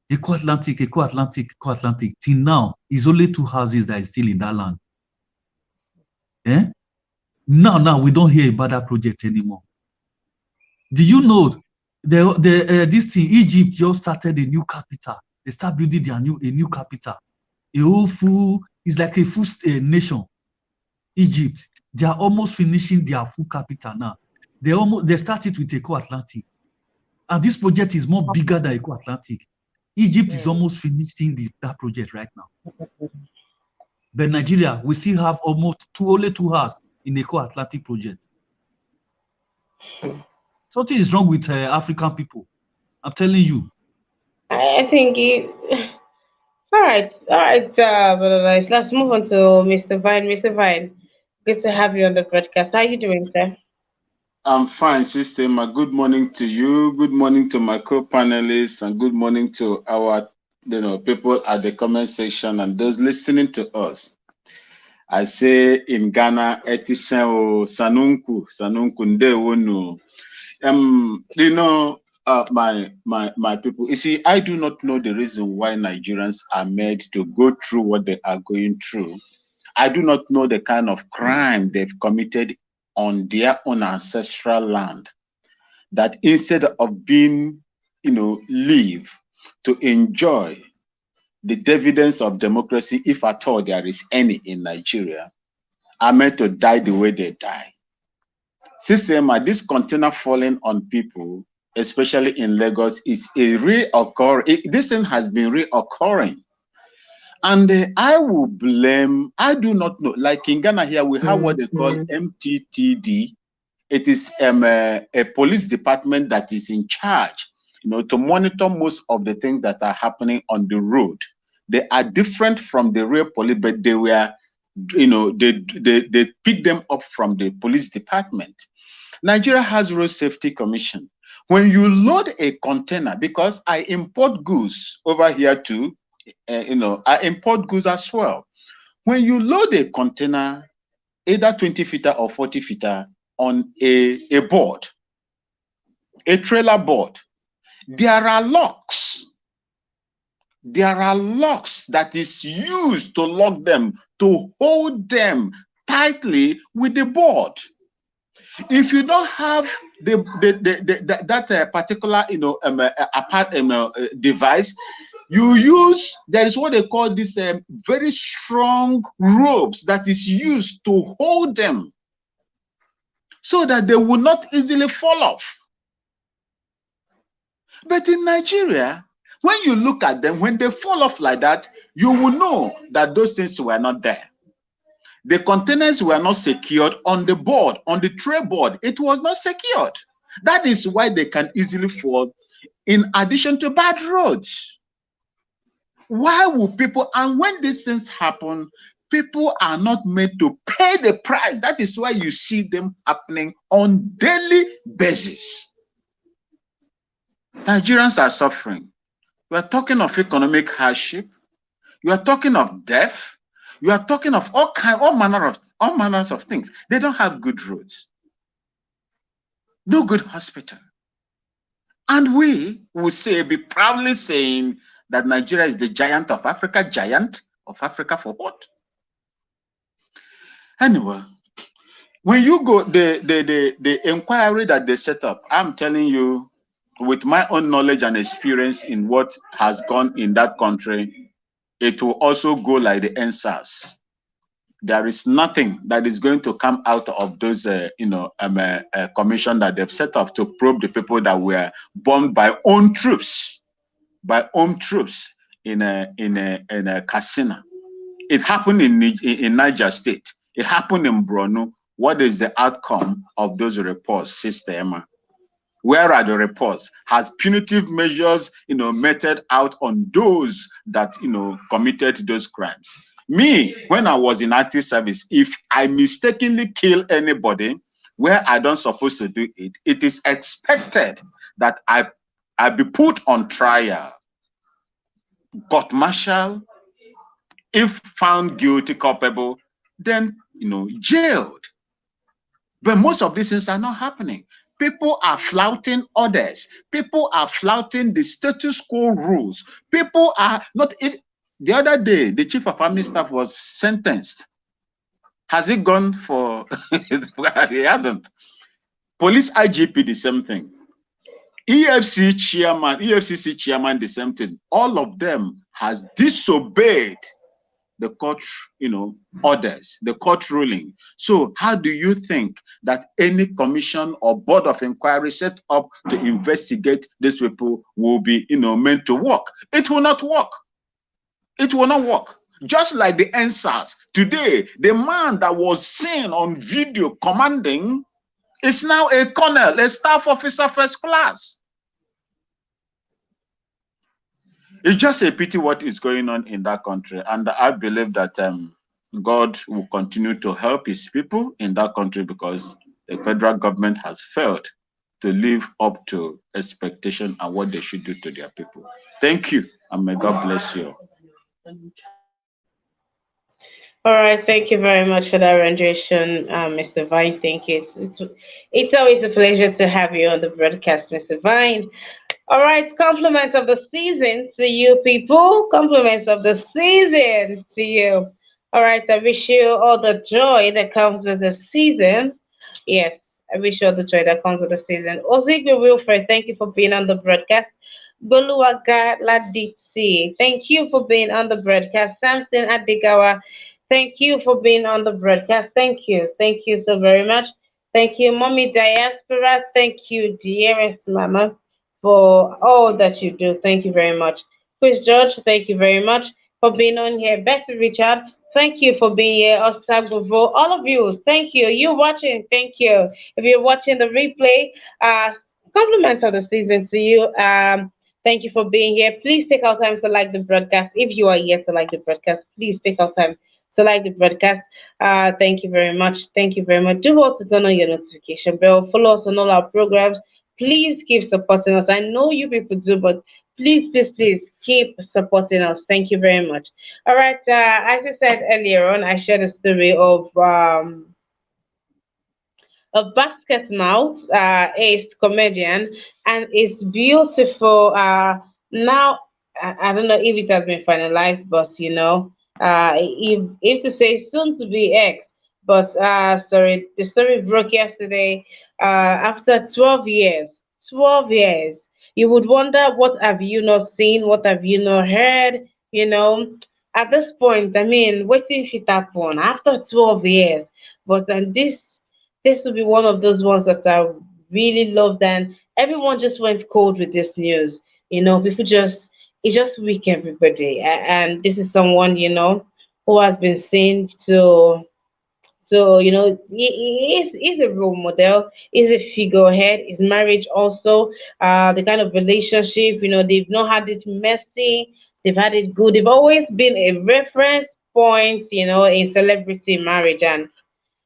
Eco Atlantic, Eco Atlantic, Eco Atlantic. Till now, it's only 2 houses that is still in that land. Eh? Now we don't hear about that project anymore. Do you know this thing? Egypt just started a new capital. They start building a new capital. A whole full, it's like a full nation. Egypt, they are almost finishing their full capital now. They started with Eco Atlantic, and this project is more bigger than Eco Atlantic. Egypt is almost finishing that project right now. But Nigeria, we still have almost only 2 hours in Eco Atlantic project. Something is wrong with African people. I'm telling you. I think all right, Brother Vice. Let's move on to Mr. Vine. Mr. Vine, good to have you on the broadcast. How are you doing, sir? I'm fine, Sister. Good morning to you. Good morning to my co-panelists, and good morning to our people at the comment section and those listening to us. I say in Ghana, etisen o sanunku, sanunku ndewonu. My people. You see, I do not know the reason why Nigerians are made to go through what they are going through. I do not know the kind of crime they've committed on their own ancestral land. That instead of being, live to enjoy the dividends of democracy, if at all there is any in Nigeria, are meant to die the way they die. Sister Emma, this container falling on people, especially in Lagos, is a reoccurring. This thing has been reoccurring. And I will blame, I do not know, like in Ghana here, we have what they call MTTD. It is a police department that is in charge, to monitor most of the things that are happening on the road. They are different from the real police, but they were, they pick them up from the police department. Nigeria has Road Safety Commission. When you load a container, because I import goods over here too, I import goods as well. When you load a container, either 20-footer or 40-footer on a board, a trailer board, there are locks. There are locks that is used to lock them, to hold them tightly with the board. If you don't have that particular device, you use, there is what they call this very strong ropes that is used to hold them so that they will not easily fall off. But in Nigeria, when you look at them, when they fall off like that, you will know that those things were not there. The containers were not secured on the board, on the tray board. It was not secured. That is why they can easily fall, in addition to bad roads. Why will people, and when these things happen, people are not made to pay the price. That is why you see them happening on daily basis. Nigerians are suffering. We are talking of economic hardship. You are talking of death. You are talking of all manners of things. They don't have good roads, no good hospital. And we will be proudly saying that Nigeria is the giant of Africa. Giant of Africa for what? Anyway, when you go, the inquiry that they set up, I'm telling you, with my own knowledge and experience in what has gone in that country, it will also go like the NSAS. There is nothing that is going to come out of those, commission that they've set up to probe the people that were bombed by own troops, in a casino. It happened in Niger State. It happened in Borno. What is the outcome of those reports, Sister Emma? Where are the reports? Has punitive measures, meted out on those that, committed those crimes? Me, when I was in active service, if I mistakenly kill anybody where I don't supposed to do it, it is expected that I be put on trial, court-martial. If found guilty, culpable, then jailed. But most of these things are not happening. People are flouting orders. People are flouting the status quo rules. People are not. The other day, the chief of army staff was sentenced. Has he gone for? He hasn't. Police IGP, the same thing. EFCC chairman, the same thing. All of them has disobeyed the court, orders, the court ruling. So how do you think that any commission or board of inquiry set up to investigate these people will be, meant to work? It will not work. It will not work. Just like the NSAS. Today, the man that was seen on video commanding is now a colonel, a staff officer first class. It's just a pity what is going on in that country. And I believe that God will continue to help his people in that country, because the federal government has failed to live up to expectation and what they should do to their people. Thank you. and may God bless you. All right, thank you very much for that rendition, Mr. Vine. Thank you. It's always a pleasure to have you on the broadcast, Mr. Vine. All right, compliments of the season to you people. Compliments of the season to you. All right, I wish you all the joy that comes with the season. Yes, I wish you all the joy that comes with the season. Ozigwe Wilfred, thank you for being on the broadcast. Boluwaga Ladisi, thank you for being on the broadcast. Samson Adigawa, thank you for being on the broadcast. Thank you. Thank you so very much. Thank you, Mommy Diaspora. Thank you, dearest Mama, for all that you do. Thank you very much. Chris George, thank you very much for being on here. Betty Richard, thank you for being here. Oscar Govo, all of you, thank you. You watching, thank you. If you're watching the replay, compliments of the season to you. Thank you for being here. Please take out time to like the broadcast. If you are here to like the broadcast, please take out time to like the broadcast. Thank you very much. Thank you very much. Do also turn on your notification bell. Follow us on all our programs. Please keep supporting us. I know you people do, but please keep supporting us. Thank you very much. All right. As I said earlier on, I shared a story of Basket Mouth, is comedian, and it's beautiful. Now, I don't know if it has been finalized, but if to say soon to be X, but sorry, the story broke yesterday. After 12 years, 12 years, you would wonder what have you not seen, what have you not heard, you know. At this point, I mean, waiting fit happen after 12 years. But this will be one of those ones that I really loved, and everyone just went cold with this news. People just it just weak everybody, and this is someone who has been seen to he's a role model, he's a figurehead. His marriage also, the kind of relationship, they've not had it messy, they've had it good. They've always been a reference point, in celebrity marriage, and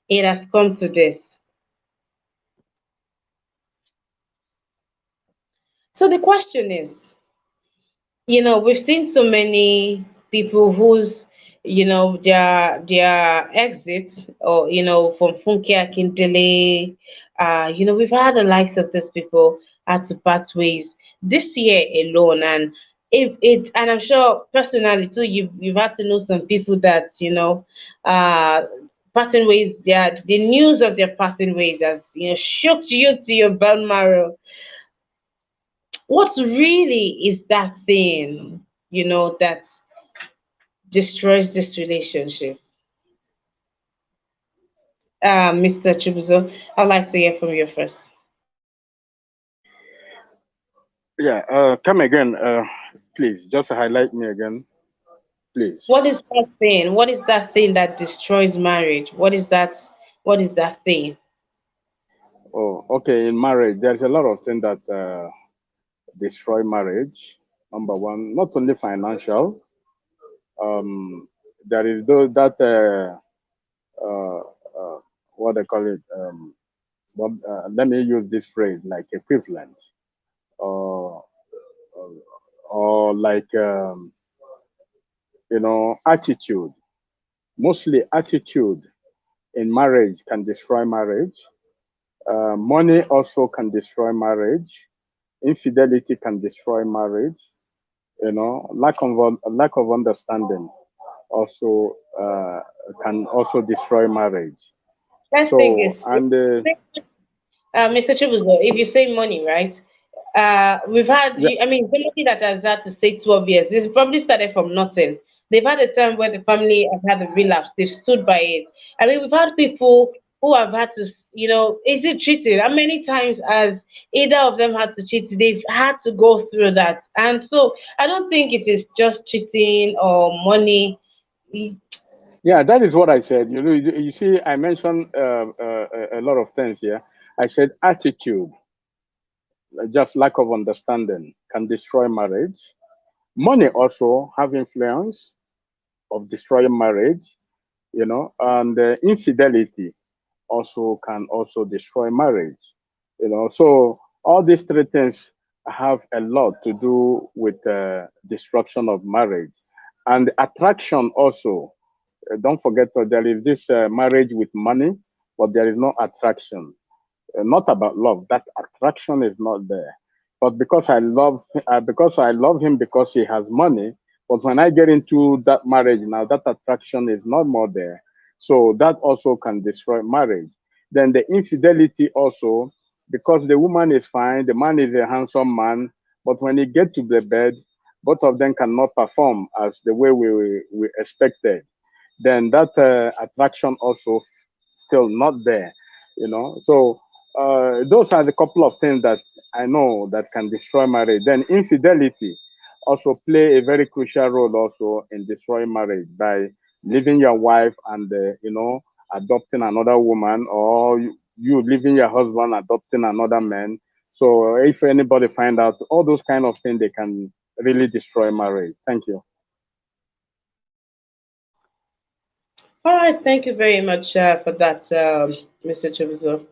it has come to this. So the question is, we've seen so many people whose, their exit, or from Funke Akindele, we've had the likes of these people had to part ways this year alone, and I'm sure personally too, you've had to know some people that uh, passing ways. The news of their passing ways has shook you to your bone marrow. What really is that thing, that destroys this relationship? Mr. Chibuzo, I'd like to hear from you first. Yeah, come again, please. Just highlight me again, please. What is that thing? What is that thing that destroys marriage? What is that thing? Oh, okay. In marriage, there's a lot of things that destroy marriage. Number one, not only financial. Um, there is those that uh, uh, what they call it. Let me use this phrase like equivalent, or or like attitude. Mostly attitude in marriage can destroy marriage. Money also can destroy marriage. Infidelity can destroy marriage. Lack of understanding also can also destroy marriage. Let's take So, this. and Mr. Chibuzo, if you say money, right? We've had, yeah, I mean, somebody that has had to stay 12 years, this probably started from nothing. They've had a time where the family has had a relapse, they've stood by it. I mean, we've had people who have had to, is it cheating? How many times has either of them had to cheat? They've had to go through that. And so I don't think it is just cheating or money. yeah, that is what I said. You see, I mentioned a lot of things here. I said attitude, just lack of understanding, can destroy marriage. Money also have influence of destroying marriage, and infidelity also can also destroy marriage. So all these three things have a lot to do with destruction of marriage and attraction also. Don't forget that there is this marriage with money, but there is no attraction. Not about love. That attraction is not there. But because I love him because he has money. But when I get into that marriage now, that attraction is not more there. So that also can destroy marriage. Then the infidelity also, because the woman is fine, the man is a handsome man, but when he get to the bed, both of them cannot perform as the way we expected. Then that attraction also still not there, so those are the couple of things that I know that can destroy marriage. Then infidelity also play a very crucial role also in destroying marriage by leaving your wife and adopting another woman, or you leaving your husband adopting another man. So if anybody find out all those kind of things, they can really destroy marriage. Thank you. All right, thank you very much for that, Mr. Chubuzo.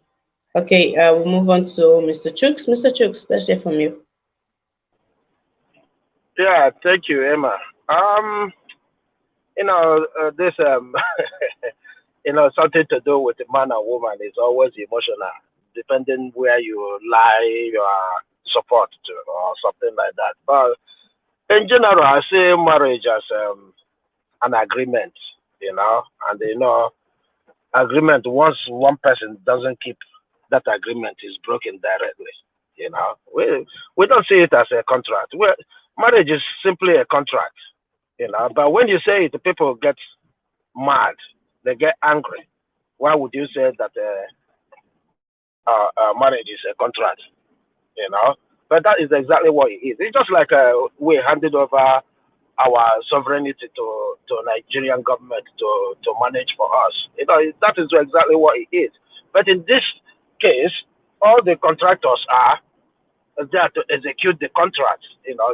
Okay, we'll move on to Mr. Chooks. Mr. Chooks, let's hear from you. Yeah, thank you, Emma. This something to do with the man and woman is always emotional, depending where you lie your support to or something like that. But in general, I see marriage as an agreement, and agreement, once one person doesn't keep that agreement, is broken directly. We don't see it as a contract. Marriage is simply a contract. But when you say it, the people get mad, they get angry. Why would you say that marriage is a contract? you know. But that is exactly what it is. It's just like we handed over our sovereignty to Nigerian government to manage for us. That is exactly what it is. But in this case, all the contractors are there to execute the contract,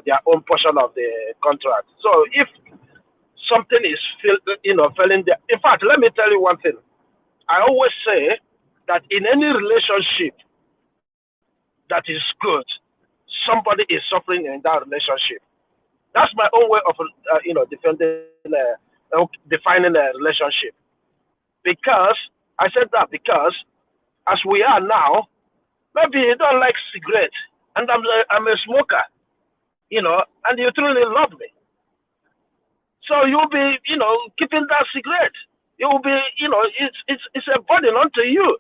their own portion of the contract. So if something is failing there, in fact, let me tell you one thing. I always say that in any relationship that is good, somebody is suffering in that relationship. That's my own way of defining a relationship. Because I said that because as we are now, maybe you don't like cigarette, and I'm a smoker, and you truly love me. So you'll be, keeping that cigarette. You'll be, it's a burden onto you,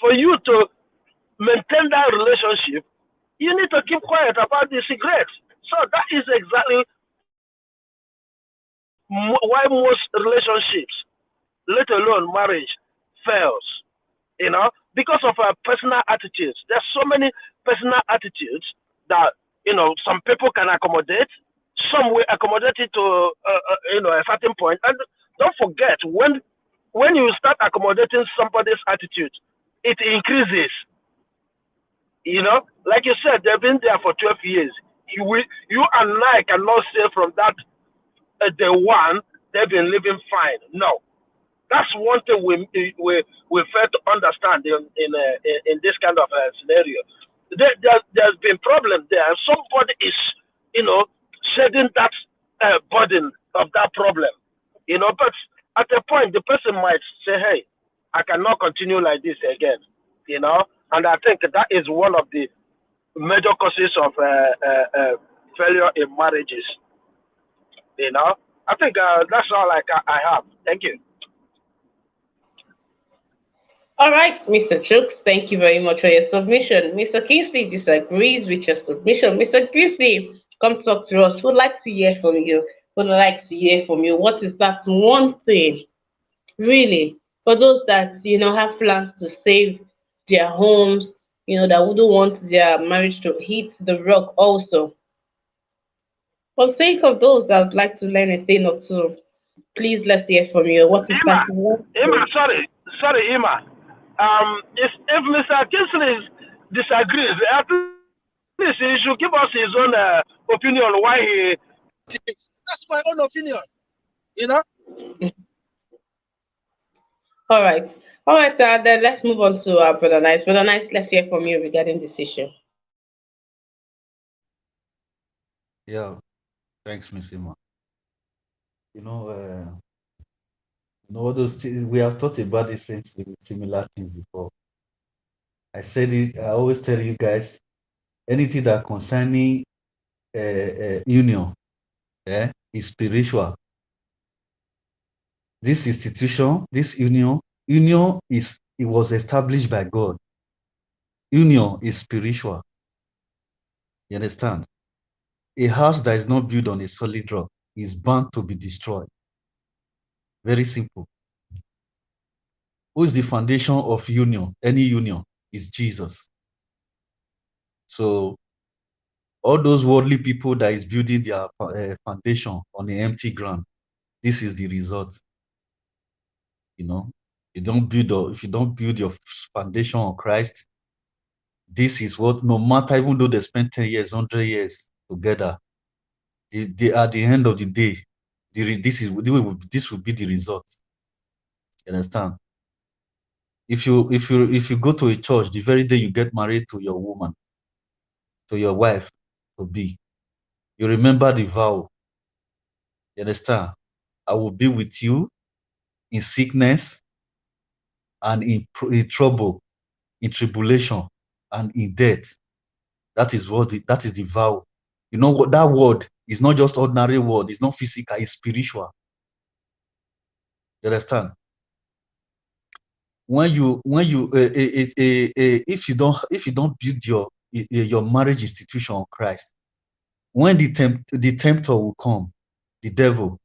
for you to maintain that relationship. You need to keep quiet about the cigarette. So that is exactly why most relationships, let alone marriage, fails. Because of our personal attitudes. There's so many personal attitudes that some people can accommodate. Some will accommodate it to a certain point. And don't forget, when you start accommodating somebody's attitude, it increases. Like you said, they've been there for 12 years. You and I cannot say from that day one they've been living fine. No, that's one thing we fail to understand in this kind of scenario. There's been problem there. Somebody is shedding that burden of that problem. But at a point the person might say, "Hey, I cannot continue like this again." And I think that is one of the major causes of failure in marriages. I think that's all I have. Thank you. All right, Mr. Chooks, thank you very much for your submission. Mr. Kingsley disagrees with your submission. Mr. Kingsley, come talk to us. Would like to hear from you. Would like to hear from you. What is that one thing, really, for those that have plans to save their homes, that wouldn't want their marriage to hit the rock also. For the sake of those that would like to learn a thing or two, please let's hear from you. What is Ima, that one Ima, thing? sorry, Ima. If Mr. Kingsley disagrees, at least he should give us his own opinion on why he. That's my own opinion. You know. All right. All right, then let's move on to Brother Nice. Brother Nice, let's hear from you regarding this issue. Yeah, thanks, Miss Emma. You know, all those things we have talked about these things, similar things before. I said it. I always tell you guys anything that concerning union, is spiritual. This institution, this union is it was established by God. Union is spiritual. You understand? A house that is not built on a solid rock is bound to be destroyed. Very simple. Who is the foundation of union? Any union is Jesus. So all those worldly people that is building their foundation on an empty ground, this is the result. You know, if you don't build your foundation on Christ, this is what, no matter, even though they spend 10 years, 100 years together, they at the end of the day, this will be the result. You understand? If you go to a church, the very day you get married to your woman, to your wife to be, you remember the vow. You understand? I will be with you in sickness and in trouble, in tribulation, and in death. That is the vow. You know what, that word is not just ordinary word, it's not physical, it's spiritual. You understand? If you don't build your marriage institution on Christ, when the tempter will come, the devil.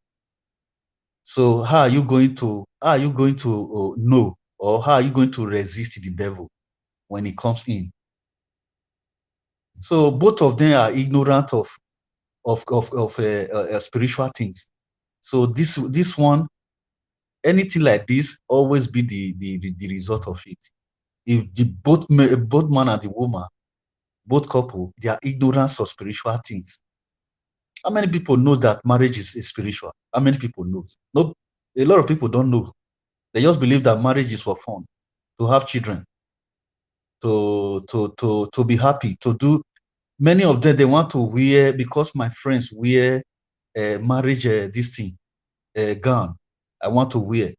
So how are you going to know, or how are you going to resist the devil when he comes in? So both of them are ignorant of spiritual things. So this one, anything like this, always be the result of it. If the both man and the woman, both couple, they are ignorant of spiritual things. How many people knows that marriage is spiritual? How many people knows? No, a lot of people don't know. They just believe that marriage is for fun, to have children, to be happy, to do. Many of them, they want to wear, because my friends wear marriage this thing gown. I want to wear,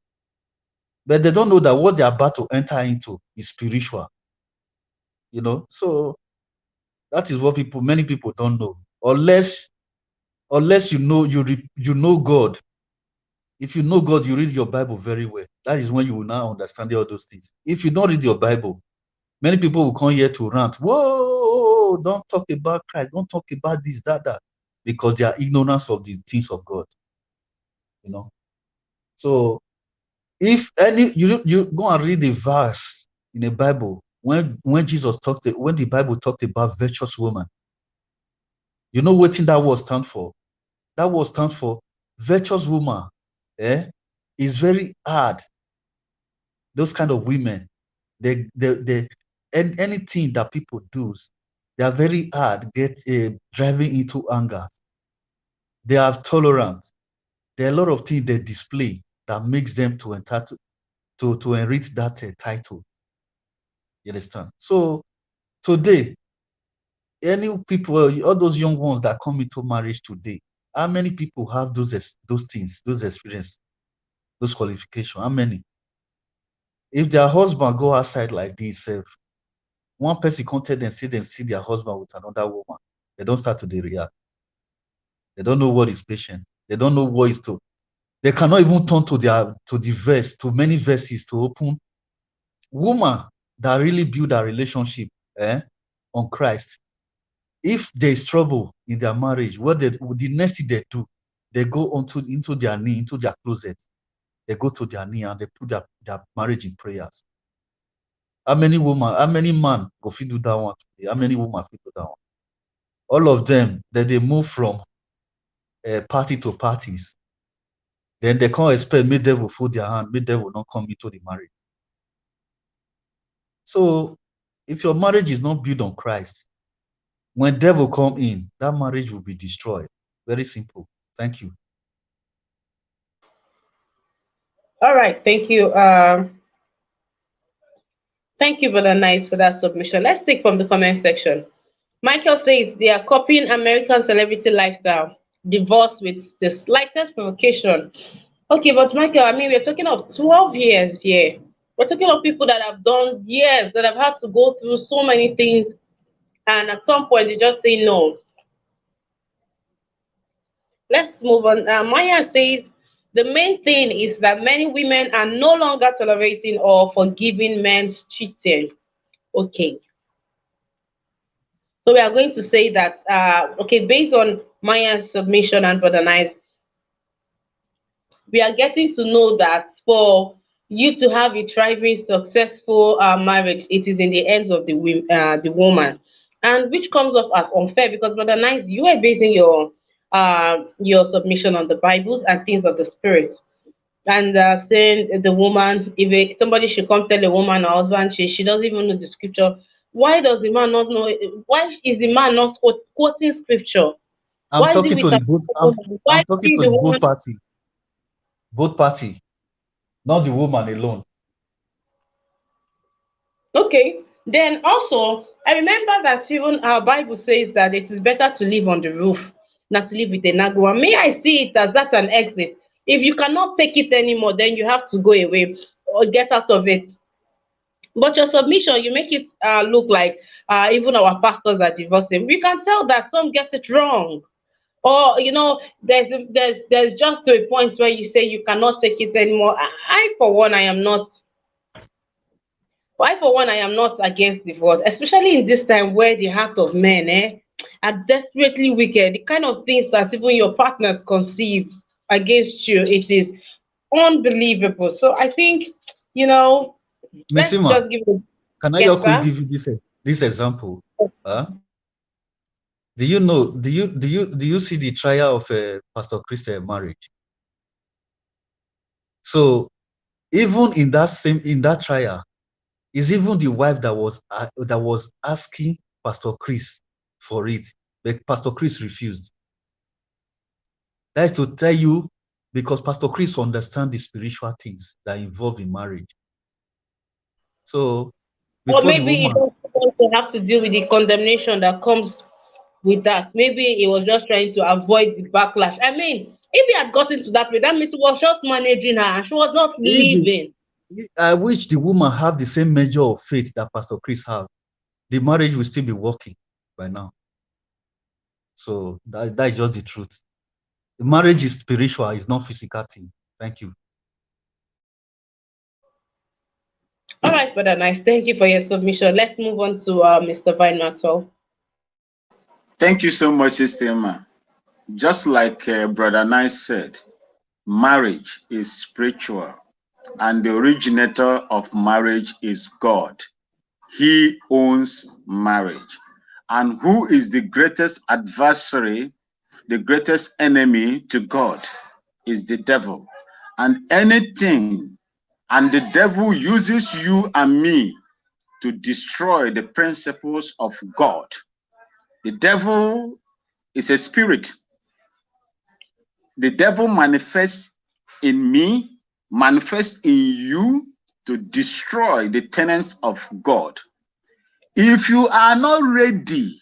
but they don't know that what they're about to enter into is spiritual. You know, so that is what many people don't know, unless you know God. If you know God, you read your Bible very well. That is when you will now understand all those things. If you don't read your Bible, many people will come here to rant. Whoa, don't talk about Christ. Don't talk about this, that, because they are ignorance of the things of God. You know. So if any you go and read the verse in the Bible when Jesus when the Bible talked about virtuous woman, you know what that word stand for? That word stand for virtuous woman. Is very hard. Those kind of women, they anything that people do, they are very hard, get driving into anger. They are tolerant. There are a lot of things they display that makes them to entitle to enrich that title. You understand? So today, any people, all those young ones that come into marriage today, how many people have those things, those experience, those qualifications? How many? If their husband go outside like this, one person come tell them, see their husband with another woman, they don't start to dey react. They don't know what is patient. They don't know what is to. They cannot even turn to the verse, to many verses to open. Woman that really build a relationship on Christ, if there is trouble in their marriage, the next thing they do, they go into their knee, into their closet. They go to their knee and they put their marriage in prayers. How many man go fit do that one today? How many women fit do that one? All of them, that they move from party to parties. Then they can't expect make devil fold their hand, make devil not come into the marriage. So if your marriage is not built on Christ, when devil come in, that marriage will be destroyed. Very simple. Thank you. All right, thank you. Thank you, Brother Nice, for that submission. Let's take from the comment section. Michael says they are copying American celebrity lifestyle, divorce with the slightest provocation. Okay, but Michael, I mean, we're talking of 12 years here. We're talking of people that have done years, that have had to go through so many things, and at some point they just say no. Let's move on. Maya says the main thing is that many women are no longer tolerating or forgiving men's cheating. Okay, so we are going to say that, okay, based on Maya's submission and Brother Nice, we are getting to know that for you to have a thriving, successful marriage, it is in the hands of the woman, and which comes off as unfair because Brother Nice, you are basing your submission on the Bible and things of the Spirit, and saying the woman, if somebody should come tell a woman or husband she doesn't even know the scripture, why does the man not know? Why is the man not quoting scripture? I'm Why is it talking with to a the both. why I'm talking is to the the both woman? party, not the woman alone. Okay. Then also, I remember that even our Bible says that it is better to live on the roof than to live with a nagua. May I see it as that's an exit? If you cannot take it anymore, then you have to go away or get out of it. But your submission, you make it look like even our pastors are divorcing. We can tell that some get it wrong. Or there's just to a point where you say you cannot take it anymore. For one, I am not I am not against divorce, especially in this time where the heart of men are desperately wicked. The kind of things that even your partners conceive against you, it is unbelievable. So I think, you know, let's Missima, just give it. can I Yes, just quick sir. give you this example? Huh? Do you know? Do you see the trial of Pastor Christian marriage? So even in that trial, is even the wife that was asking Pastor Chris for it, but Pastor Chris refused. That is to tell you, because Pastor Chris understands the spiritual things that involve in marriage. So Or before the maybe you woman, don't want to have to deal with the condemnation that comes with that. Maybe he was just trying to avoid the backlash. I mean, if he had gotten to that way, that means he was just managing her and she was not if the, leaving. I wish the woman have the same measure of faith that Pastor Chris have, the marriage will still be working by now. So that is just the truth. The marriage is spiritual, it's not physical thing. Thank you. All right, Brother Nice. Thank you for your submission. Let's move on to Mr. Vine Maxwell. Thank you so much, Sister Emma. Just like Brother Nice said, marriage is spiritual, and the originator of marriage is God. He owns marriage. And who is the greatest adversary, the greatest enemy to God? Is the devil. And the devil uses you and me to destroy the principles of God. The devil is a spirit. The devil manifests in me, manifests in you to destroy the tenets of God. If you are not ready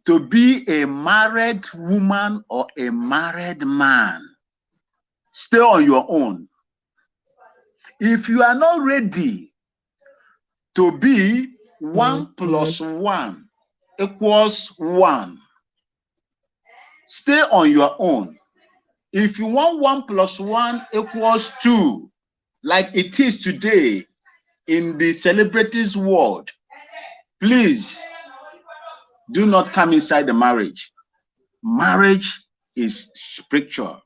to be a married woman or a married man, stay on your own. If you are not ready to be 1 plus 1 equals 1, stay on your own. If you want 1 plus 1 equals 2, like it is today in the celebrities world, please do not come inside the marriage. Marriage is spiritual.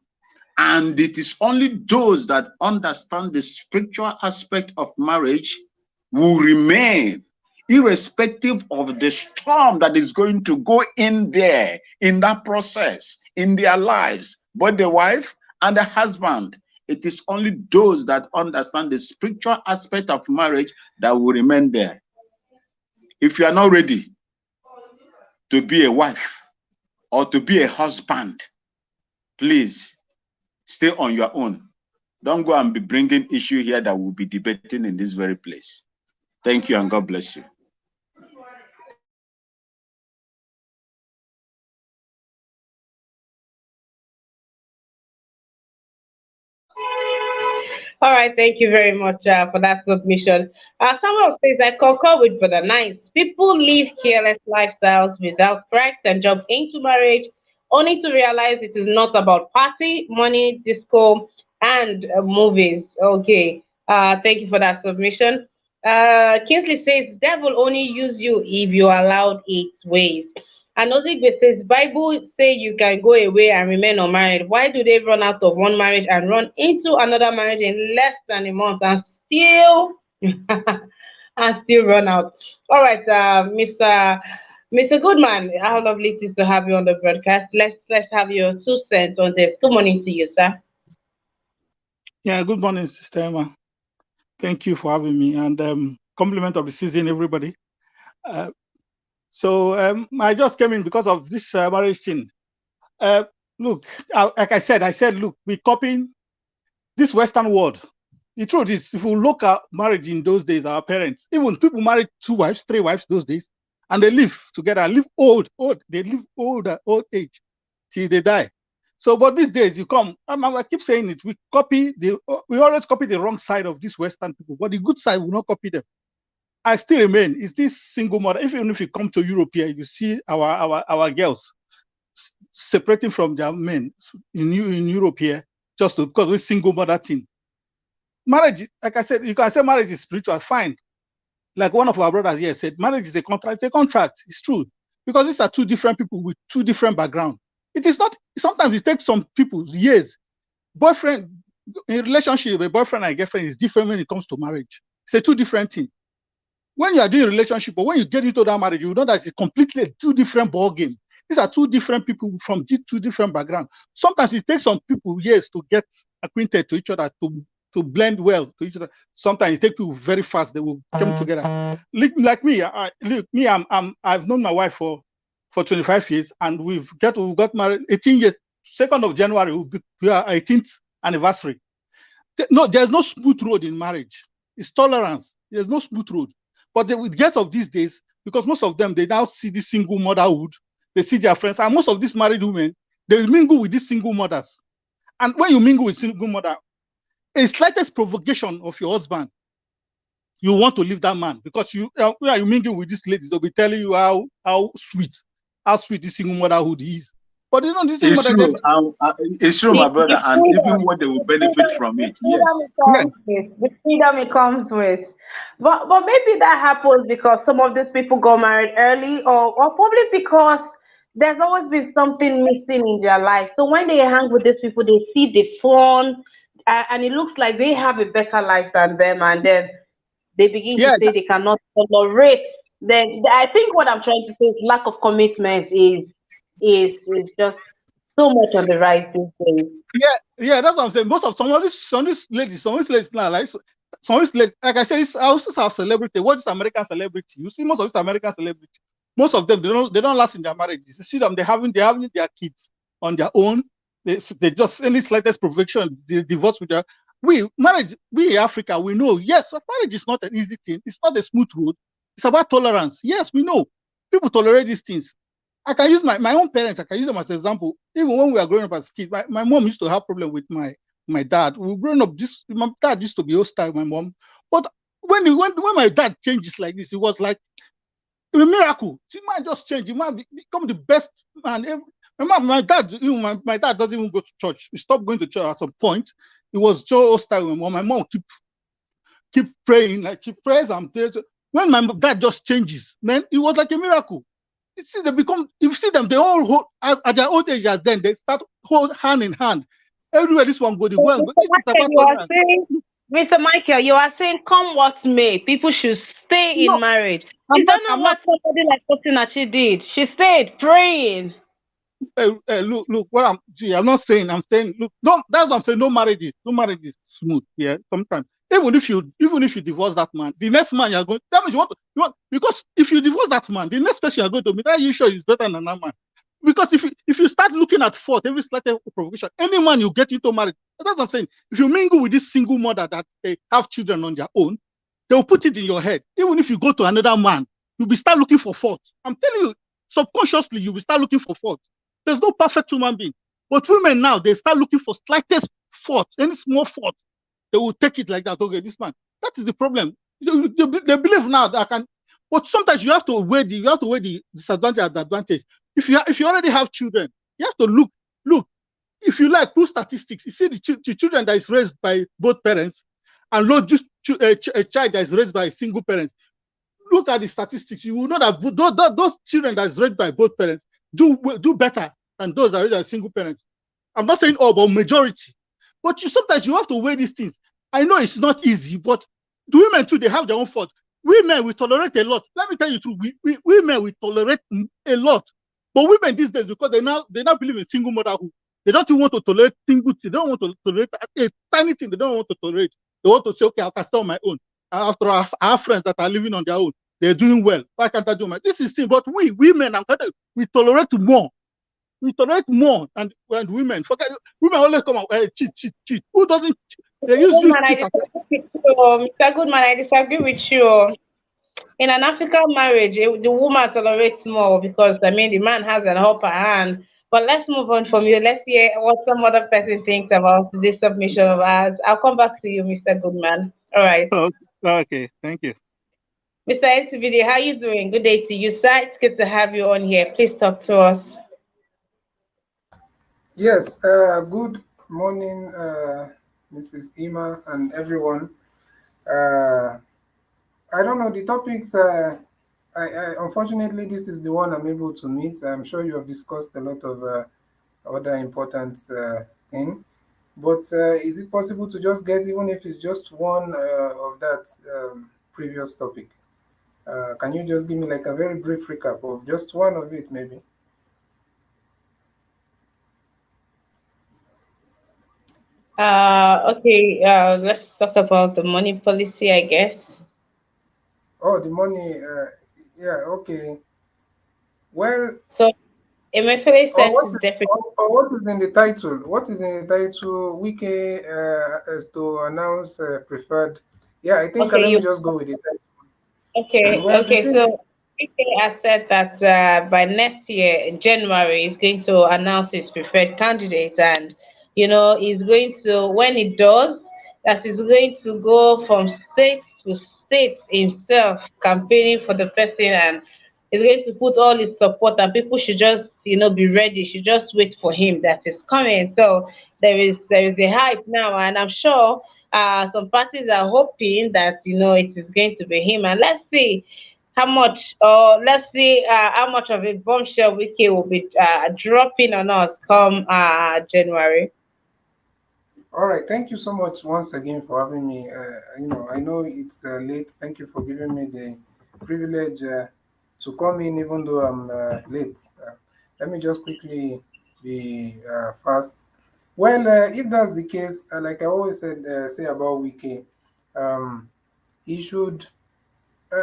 And it is only those that understand the spiritual aspect of marriage will remain, irrespective of the storm that is going to go in there, in that process, in their lives, both the wife and the husband. It is only those that understand the spiritual aspect of marriage that will remain there. If you are not ready to be a wife or to be a husband, please stay on your own. Don't go and be bringing issue here that we'll be debating in this very place. Thank you and God bless you. All right, thank you very much for that submission. Someone says, I concur with Brother Nice. People live careless lifestyles without Christ and jump into marriage only to realize it is not about party, money, disco, and movies. Okay, thank you for that submission. Kingsley says, devil only use you if you allowed its ways. And Ozigbe says, Bible say you can go away and remain unmarried. Why do they run out of one marriage and run into another marriage in less than a month and still and still run out? All right, Mr. Goodman, how lovely it is to have you on the broadcast. Let's have your 2 cents on this. Good morning to you, sir. Yeah, good morning, Sister Emma. Thank you for having me, and compliment of the season, everybody. Uh, I just came in because of this marriage thing. Look, like I said, look, we copying this Western world. The truth is, if we look at marriage in those days, our parents, even people married 2 wives, 3 wives those days, and they live together, live old, they live old age till they die. So, but these days you come, I keep saying it, we always copy the wrong side of these Western people, but the good side will not copy them. I still remain. Is this single mother? Even if you come to Europe here, you see our girls separating from their men in Europe here, just because of this single mother thing. Marriage, like I said, you can say marriage is spiritual, fine. Like one of our brothers here said, marriage is a contract. It's a contract. It's true. Because these are two different people with two different backgrounds. It is not, sometimes it takes some people years. Boyfriend, in relationship, a boyfriend and a girlfriend is different when it comes to marriage. It's a two different thing. When you are doing a relationship, but when you get into that marriage, you know that it's a completely two different ball game. These are two different people from two different backgrounds. Sometimes it takes some people years to get acquainted to each other, to blend well to each other. Sometimes it takes people very fast; they will come together. Like me, I've known my wife for 25 years, and we've got married 18 years. 2nd of January will be our 18th anniversary. No, there's no smooth road in marriage. It's tolerance. There's no smooth road. But with girls of these days, because most of them, they now see the single motherhood, they see their friends, and most of these married women, they mingle with these single mothers. And when you mingle with single mother, a slightest provocation of your husband, you want to leave that man, because you mingle with these ladies, they'll be telling you how sweet this single motherhood is. But you know, this single It's mother, true. It's true, my brother, and even what they will benefit from it. Freedom Yes. it comes with. The freedom it comes with. But maybe that happens because some of these people got married early, or probably because there's always been something missing in their life. So when they hang with these people, they see the fun, and it looks like they have a better life than them, and then they begin to yeah, say they cannot tolerate. Then I think what I'm trying to say is lack of commitment is just so much on the rise these days. yeah, that's what I'm saying. Most of some of these ladies now, like some of these ladies, like I said, it's also our celebrity. What is American celebrity? You see, most of these American celebrity, most of them they don't last in their marriages. You see them, they having their kids on their own. They just any slightest provocation, they divorce with their. We in Africa, we know, yes, marriage is not an easy thing. It's not a smooth road. It's about tolerance. Yes, we know. People tolerate these things. I can use my own parents, I can use them as an example. Even when we were growing up as kids, my mom used to have problem with my dad. We were growing up, my dad used to be hostile with my mom. But when my dad changes like this, it was like a miracle. He might just change. He might become the best man ever. My dad, my dad doesn't even go to church. He stopped going to church at some point. He was so hostile with my mom. My mom keep praying, like she prays and prays. When my dad just changes, man, it was like a miracle. You see them, they all hold, at their old age as then, they start hold hand in hand. Everywhere this one go, they So, go and go. Mr. This is Michael, about you are tolerance. saying, Mr. Michael, you are saying, come what may, people should stay in No, marriage. I'm Is that not, not I'm what not, somebody like Osinachi did? She stayed praying. look, I'm not saying, I'm saying, look, no, that's what I'm saying, no marriage is smooth, yeah, sometimes. Even if you divorce that man, the next man you're going, that means because if you divorce that man, the next person you're going to meet, are you sure is better than that man? Because if you start looking at fault, every slight provocation, any man you get into marriage, that's what I'm saying. If you mingle with this single mother that they have children on their own, they will put it in your head. Even if you go to another man, you'll be start looking for fault. I'm telling you, subconsciously, you will start looking for fault. There's no perfect human being. But women now, they start looking for slightest fault, any small fault. They will take it like that. Okay, this man. That is the problem. They believe now that I can, but sometimes you have to weigh the disadvantage and the advantage. If you already have children, you have to look. If you like, put statistics. You see the children that is raised by both parents, and look just a child that is raised by a single parent. Look at the statistics. You will know that those children that is raised by both parents do better than those that are raised by single parents. I'm not saying all, but majority. But sometimes you have to weigh these things. I know it's not easy, but the women too, they have their own fault. Women, we tolerate a lot. Let me tell you the truth. Women, we tolerate a lot. But women these days, because they now believe in single motherhood, they don't even want to tolerate single. They don't want to tolerate a tiny thing. They don't want to tolerate. They want to say, okay, I can stay on my own. And after all, I have friends that are living on their own. They're doing well. Why can't I do my? This is thing. But we women, we tolerate more. We tolerate more and women. Forget women always come out, cheat. Who doesn't? They use Goodman, I cheat. disagree with you. Mr. Goodman, I disagree with you. In an African marriage, the woman tolerates more because I mean the man has an upper hand. But let's move on from you. Let's hear what some other person thinks about this submission of ours. I'll come back to you, Mr. Goodman. All right. Oh, okay, thank you. Mr. NCVD, how you doing? Good day to you, sir. It's good to have you on here. Please talk to us. Yes, good morning, Mrs. Ima and everyone. Uh, I don't know the topics. Unfortunately, this is the one I'm able to meet. I'm sure you have discussed a lot of other important thing. But is it possible to just get, even if it's just one of that previous topic? Can you just give me like a very brief recap of just one of it, maybe? Okay, let's talk about the money policy, I guess. Oh, the money. Yeah, okay. Well, So, Emefiele or said what his is, deficit. or what is in the title? What is in the title? Wike to announce preferred. Yeah, I think Okay, let me you just go with it. okay, Well, the okay. thing is, So Wike has said that by next year, in January, he's going to announce his preferred candidate, and he's going to when he does that, he's going to go from state to state himself campaigning for the person, and he's going to put all his support, and people should just be ready. Should just wait for him. That is coming. So there is a hype now, and I'm sure some parties are hoping that it is going to be him, and let's see how much of a bombshell Wiki will be dropping on us come January. all right. Thank you so much once again for having me. I know it's late. Thank you for giving me the privilege to come in, even though I'm late. Let me just quickly be fast. Well, if that's the case, like I always say about Wiki, um, he should.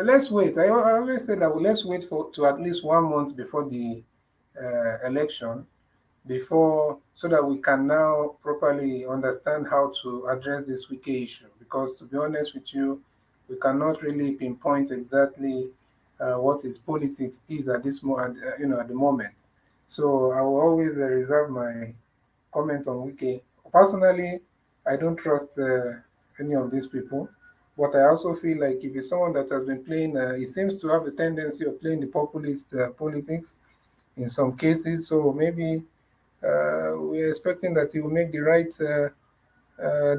Let's wait. I always say that let's wait for to at least 1 month before the election, before so that we can now properly understand how to address this wiki issue. Because to be honest with you, we cannot really pinpoint exactly what his politics is at this moment. At the moment. So I will always reserve my comment on wiki. Personally, I don't trust any of these people. But I also feel like if it's someone that has been playing, he seems to have a tendency of playing the populist politics in some cases. So maybe we're expecting that he will make the right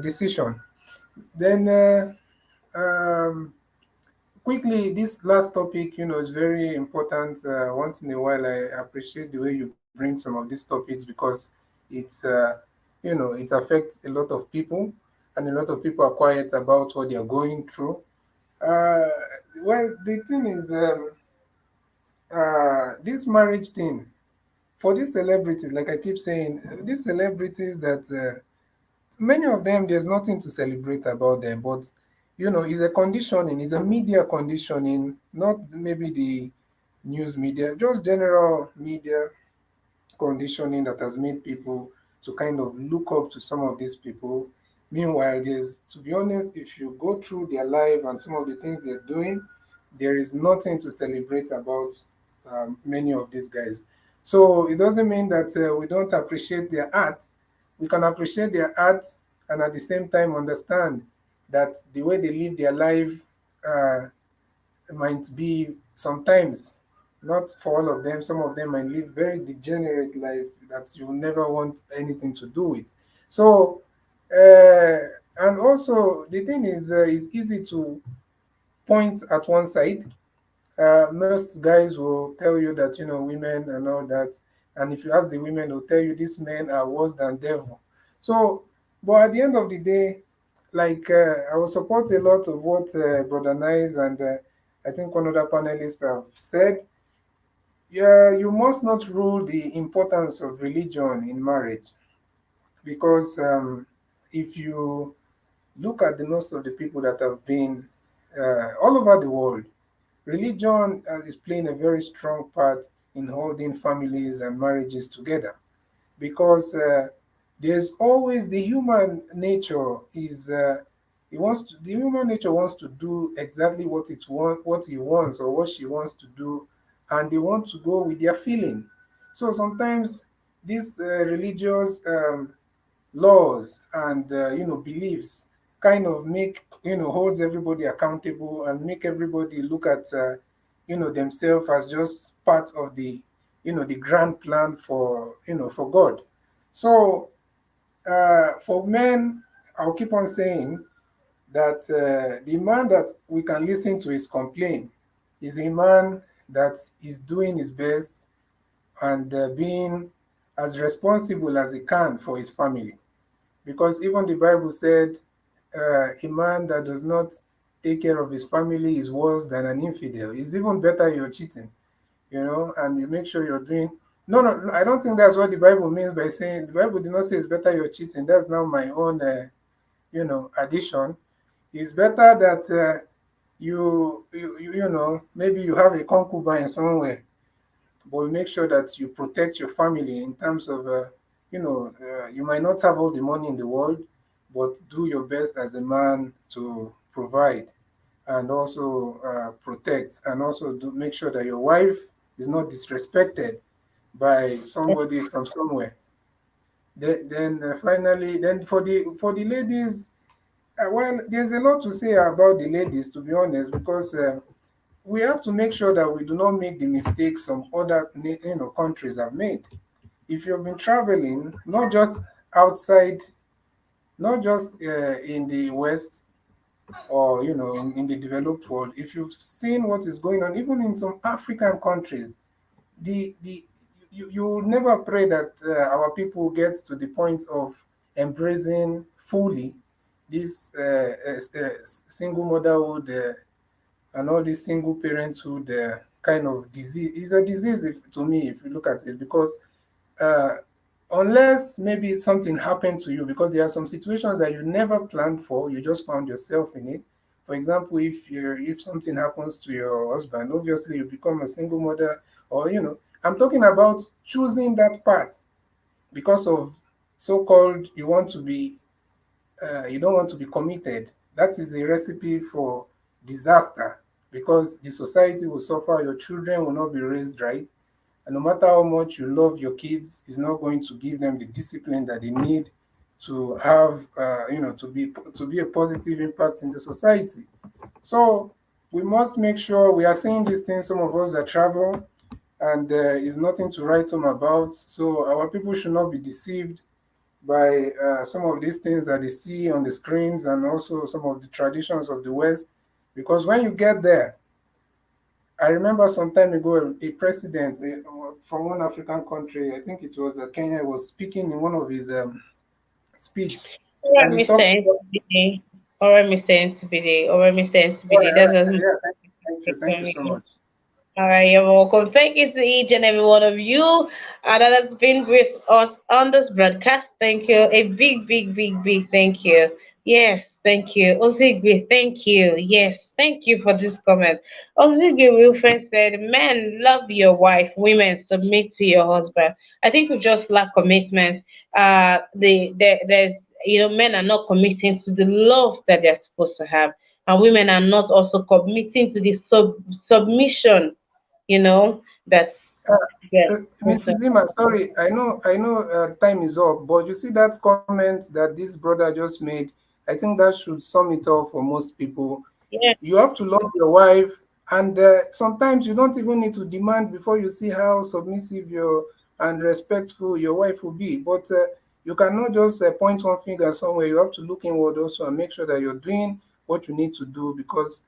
decision. Then, quickly, this last topic, is very important. Once in a while, I appreciate the way you bring some of these topics because it's, it affects a lot of people, and a lot of people are quiet about what they are going through. Uh, well, the thing is, this marriage thing for these celebrities, like I keep saying, these celebrities that many of them, there's nothing to celebrate about them, but it's a conditioning, it's a media conditioning, not maybe the news media, just general media conditioning that has made people to kind of look up to some of these people. Meanwhile, to be honest, if you go through their life and some of the things they're doing, there is nothing to celebrate about many of these guys. So it doesn't mean that we don't appreciate their art. We can appreciate their art and at the same time understand that the way they live their life uh, might be sometimes not for all of them. Some of them might live very degenerate life that you never want anything to do with. So, and also the thing is, it's easy to point at one side. Most guys will tell you that women and all that, and if you ask the women, they'll tell you these men are worse than devil. So, but at the end of the day, like I will support a lot of what Brother Nice and I think one other panelists have said. Yeah, you must not rule the importance of religion in marriage because if you look at the most of the people that have been all over the world, religion is playing a very strong part in holding families and marriages together because there's always the human nature is the human nature wants to do exactly what he wants or what she wants to do, and they want to go with their feeling. So sometimes these religious laws and beliefs kind of make holds everybody accountable and make everybody look at themselves as just part of the the grand plan for for God. So for men, I'll keep on saying that the man that we can listen to his complaint is a man that is doing his best and being as responsible as he can for his family. Because even the Bible said, a man that does not take care of his family is worse than an infidel. It's even better you're cheating, and you make sure you're doing. No, no, no, I don't think that's what the Bible means by saying the Bible did not say it's better you're cheating. That's now my own, addition. It's better that maybe you have a concubine somewhere, but make sure that you protect your family in terms of, you might not have all the money in the world, but do your best as a man to provide and also protect, and also do make sure that your wife is not disrespected by somebody from somewhere. Then finally, then for the ladies, well, there's a lot to say about the ladies, to be honest, because we have to make sure that we do not make the mistakes some other countries have made. If you've been traveling, not just outside, not just in the West or in the developed world, if you've seen what is going on, even in some African countries, the you will never pray that our people gets to the point of embracing fully this single motherhood and all this single parenthood kind of disease. It's a disease to me if you look at it, because uh, unless maybe something happened to you, because there are some situations that you never planned for, you just found yourself in it. For example, if something happens to your husband, obviously you become a single mother, or I'm talking about choosing that path because of so-called you don't want to be committed. That is a recipe for disaster because the society will suffer, your children will not be raised right, and no matter how much you love your kids, it's not going to give them the discipline that they need to have, to be a positive impact in the society. So we must make sure we are saying these things. Some of us that travel, and is nothing to write home about. So our people should not be deceived by some of these things that they see on the screens and also some of the traditions of the West. Because when you get there, I remember some time ago a president from one African country, I think it was Kenya, was speaking in one of his speech, All right, and he Mr. talked about. NCBD. All right, Mr. NCBD. All right, Mr. All NCBD. right, all That's right, as yeah, thank you so much. all right, you're welcome. Thank you to each and every one of you that has been with us on this broadcast. Thank you. A big, big, big, big thank you. Yes, thank you. Ozigwe, thank you. Yes, thank you for this comment. Ozigwe Wilfred said, men, love your wife. Women, submit to your husband. I think we just lack commitment. There's, men are not committing to the love that they're supposed to have. And women are not also committing to the submission that Yes. Yes, sir. Mrs. Zima, sorry, I know, time is up, but you see that comment that this brother just made. I think that should sum it all for most people. Yeah. You have to love your wife, and sometimes you don't even need to demand before you see how submissive your and respectful your wife will be. But you cannot just point one finger somewhere. You have to look inward also and make sure that you're doing what you need to do, because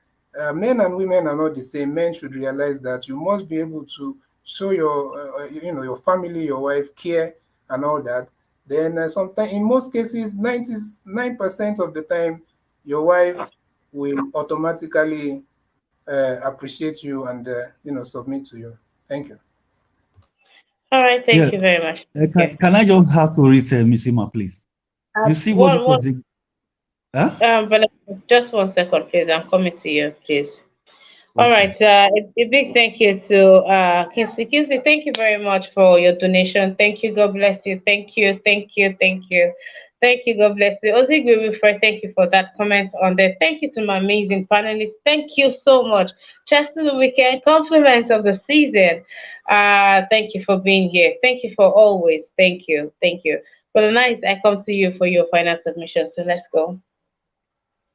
men and women are not the same. Men should realize that you must be able to show your your family, your wife, care and all that. Then sometimes, in most cases, 99% of the time, your wife will automatically appreciate you and submit to you. Thank you. All right. Yeah. Thank you very much. Thank you. Can I just have to read Miss Ima, please? You see what One, this one. was? Huh? But just 1 second, please. I'm coming to you, please. All Okay. right. A big thank you to Kinsey. Kinsey, thank you very much for your donation. Thank you. God bless you. Thank you. Thank you. Thank you. Thank you. God bless you. Ozigwe Wilfred, thank you for that comment on there. Thank you to my amazing panelists. Thank you so much. Chester the Weekend, compliments of the season. Thank you for being here. Thank you for always. Thank you. Thank you. For the night, I come to you for your final submission. So let's go.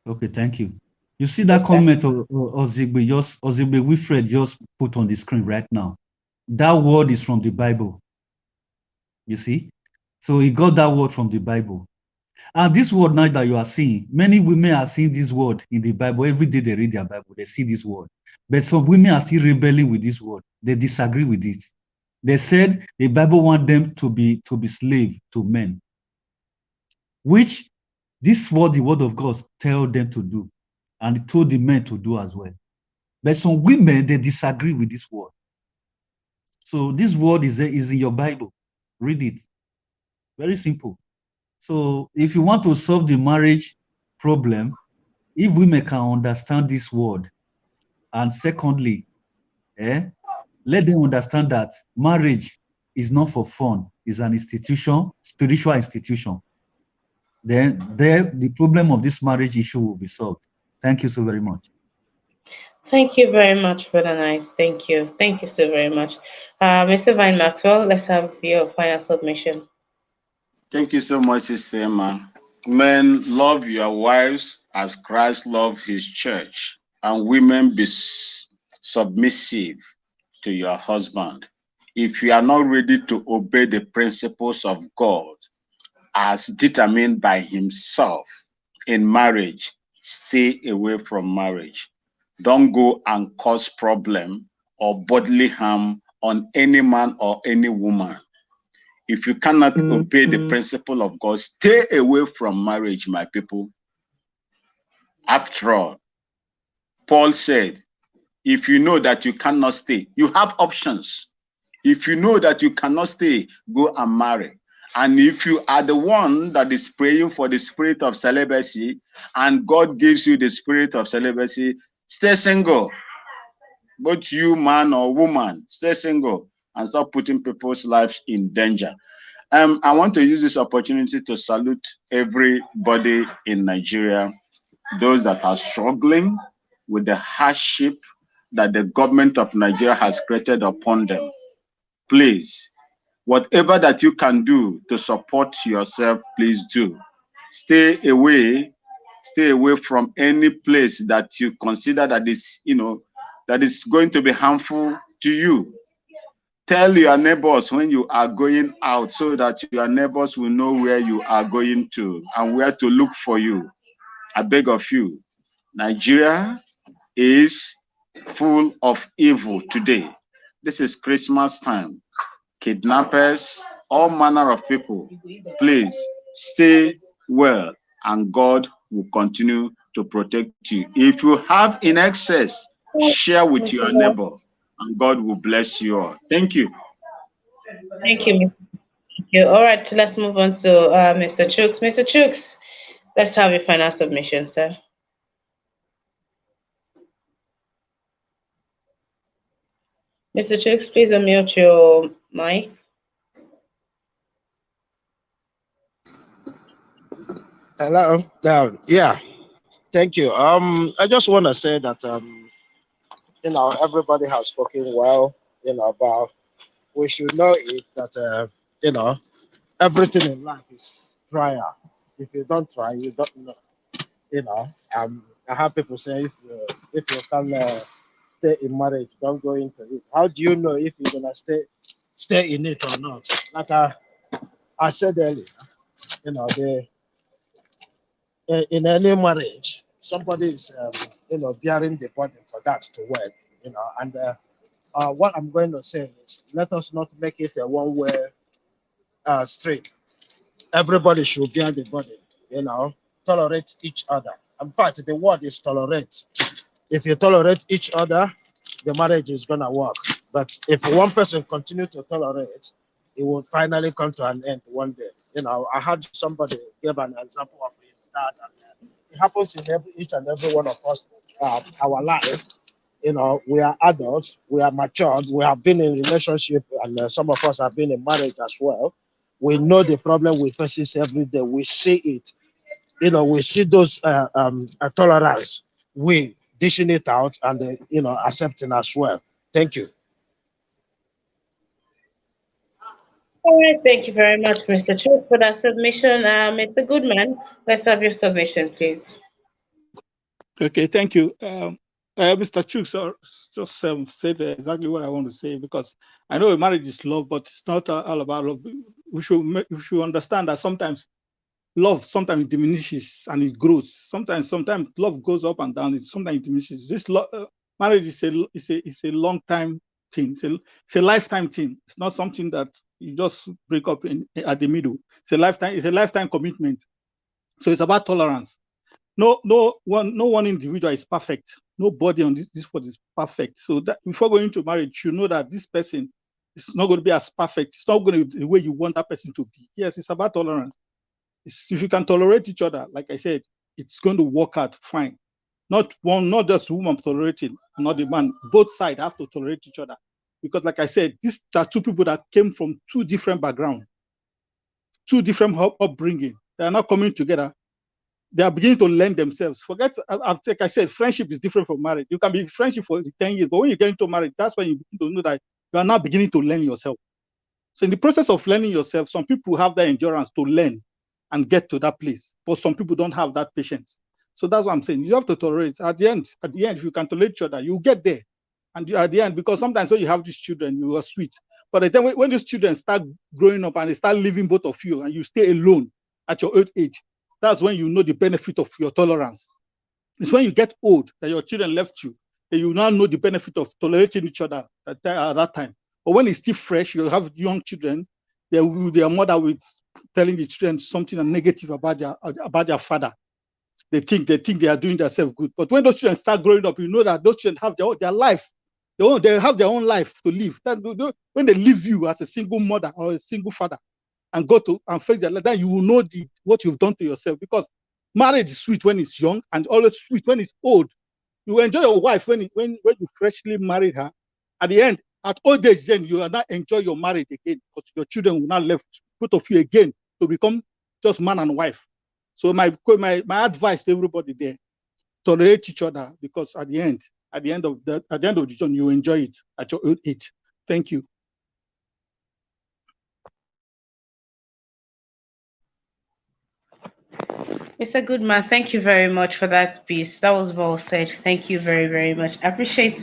Okay, thank you. You see Yes, that sir. comment Ozigbe Wilfred just put on the screen right now. That word is from the Bible. You see? So he got that word from the Bible. And this word now that you are seeing, many women are seeing this word in the Bible. Every day they read their Bible, they see this word. But some women are still rebelling with this word. They disagree with it. They said the Bible want them to be slave to men, which this what the word of God tell them to do, and it told the men to do as well. But some women, they disagree with this word. So this word is in your Bible. Read it. Very simple. So if you want to solve the marriage problem, if women can understand this word, and secondly, let them understand that marriage is not for fun, it's an institution, spiritual institution, then the problem of this marriage issue will be solved. Thank you so very much. Thank you very much, Brother Nice. Thank you. Thank you so very much. Mr. Vine Maxwell, let's have your final submission. Thank you so much, Sister Emma. Men, love your wives as Christ loved his church, and women be submissive to your husband. If you are not ready to obey the principles of God as determined by himself in marriage, stay away from marriage. Don't go and cause problem or bodily harm on any man or any woman. If you cannot obey the principle of God, stay away from marriage, my people. After all, Paul said, if you know that you cannot stay, you have options. If you know that you cannot stay, go and marry. And if you are the one that is praying for the spirit of celibacy, and God gives you the spirit of celibacy, stay single. Both you, man or woman, stay single and stop putting people's lives in danger. I want to use this opportunity to salute everybody in Nigeria, those that are struggling with the hardship that the government of Nigeria has created upon them. Please, whatever that you can do to support yourself, please do. Stay away from any place that you consider that is, that is going to be harmful to you. Tell your neighbors when you are going out so that your neighbors will know where you are going to and where to look for you. I beg of you, Nigeria is full of evil today. This is Christmas time. Kidnappers, all manner of people. Please stay well and God will continue to protect you. If you have in excess, share with your neighbor and God will bless you all. Thank you. Thank you, Mr. Thank you. All right, let's move on to Mr. Chooks. Mr. Chooks, let's have your final submission, sir. Mr. Chooks, please unmute your mic. Hello. Yeah. Thank you. I just want to say that everybody has spoken well, about we should know it that you know everything in life is trial. If you don't try, you don't know. You know, I have people say if you can stay in marriage, don't go into it. How do you know if you're gonna stay in it or not? Like I said earlier, you know, in any marriage, somebody is you know bearing the burden for that to work. You know, and what I'm going to say is let us not make it a one-way street. Everybody should bear the burden. You know, tolerate each other. In fact, the word is tolerate. If you tolerate each other, the marriage is gonna work. But if one person continue to tolerate, it will finally come to an end one day. You know, I had somebody give an example of his dad, and it happens in each and every one of us, our life. You know, we are adults, we are matured, we have been in relationship, and some of us have been in marriage as well. We know the problem we face every day. We see it. You know, we see those tolerance. We dishing it out and you know accepting as well. Thank you. All right, thank you very much, Mr. Chu, for that submission. Mr. Goodman, let's have your submission, please. Okay, thank you. Mr. Chooks just said exactly what I want to say, because I know a marriage is love, but it's not all about love. We should understand that sometimes love sometimes diminishes and it grows. Sometimes love goes up and down. It sometimes diminishes. Marriage is a long time thing. It's a lifetime thing. It's not something that you just break up at the middle. It's a lifetime. It's a lifetime commitment. So it's about tolerance. No one individual is perfect. Nobody on this world is perfect. So that before going into marriage, you know that this person is not going to be as perfect. It's not going to be the way you want that person to be. Yes, it's about tolerance. If you can tolerate each other, like I said, it's going to work out fine. Not just woman tolerating, not the man. Both sides have to tolerate each other. Because like I said, these are two people that came from two different backgrounds, two different upbringing. They are not coming together. They are beginning to learn themselves. Like I said, friendship is different from marriage. You can be friendship for 10 years, but when you get into marriage, that's when you begin to know that you are now beginning to learn yourself. So in the process of learning yourself, some people have the endurance to learn and get to that place, but some people don't have that patience. So that's what I'm saying. You have to tolerate. At the end, if you can tolerate each other, you get there. And at the end, because sometimes when you have these children, you are sweet. But then when these children start growing up and they start living both of you, and you stay alone at your old age, that's when you know the benefit of your tolerance. It's when you get old that your children left you, that you now know the benefit of tolerating each other at that time. But when it's still fresh, you have young children, their mother will telling the children something negative about their father. They think they are doing themselves good. But when those children start growing up, you know that those children have their life. They have their own life to live. When they leave you as a single mother or a single father and go to and face their life, then you will know what you've done to yourself. Because marriage is sweet when it's young and always sweet when it's old. You enjoy your wife when you freshly married her. At the end, at old age, then you will not enjoy your marriage again, because your children will not left both of you again to become just man and wife. So my advice to everybody there: tolerate each other, because at the end of the journey, you enjoy it at your old age. Thank you. Mr. Goodman, thank you very much for that piece. That was well said. Thank you very, very much. I appreciate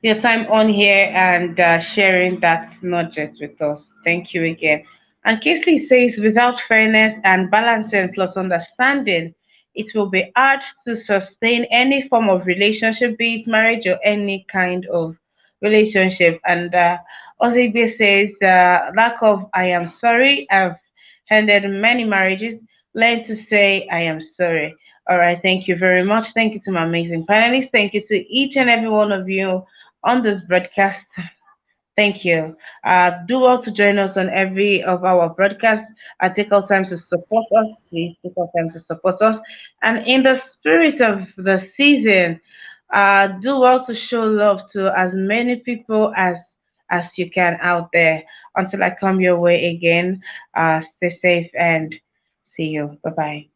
your time on here and sharing that nugget with us. Thank you again. And Kingsley says, without fairness and balancing plus understanding, it will be hard to sustain any form of relationship, be it marriage or any kind of relationship. And Ozigbe says, lack of I am sorry. I've ended many marriages. Learn to say I am sorry. All right, thank you very much. Thank you to my amazing panelists. Thank you to each and every one of you on this broadcast. Thank you. Do well to join us on every of our broadcasts. Take out time to support us. Please take out time to support us. And in the spirit of the season, do well to show love to as many people as you can out there. Until I come your way again, stay safe and see you. Bye bye.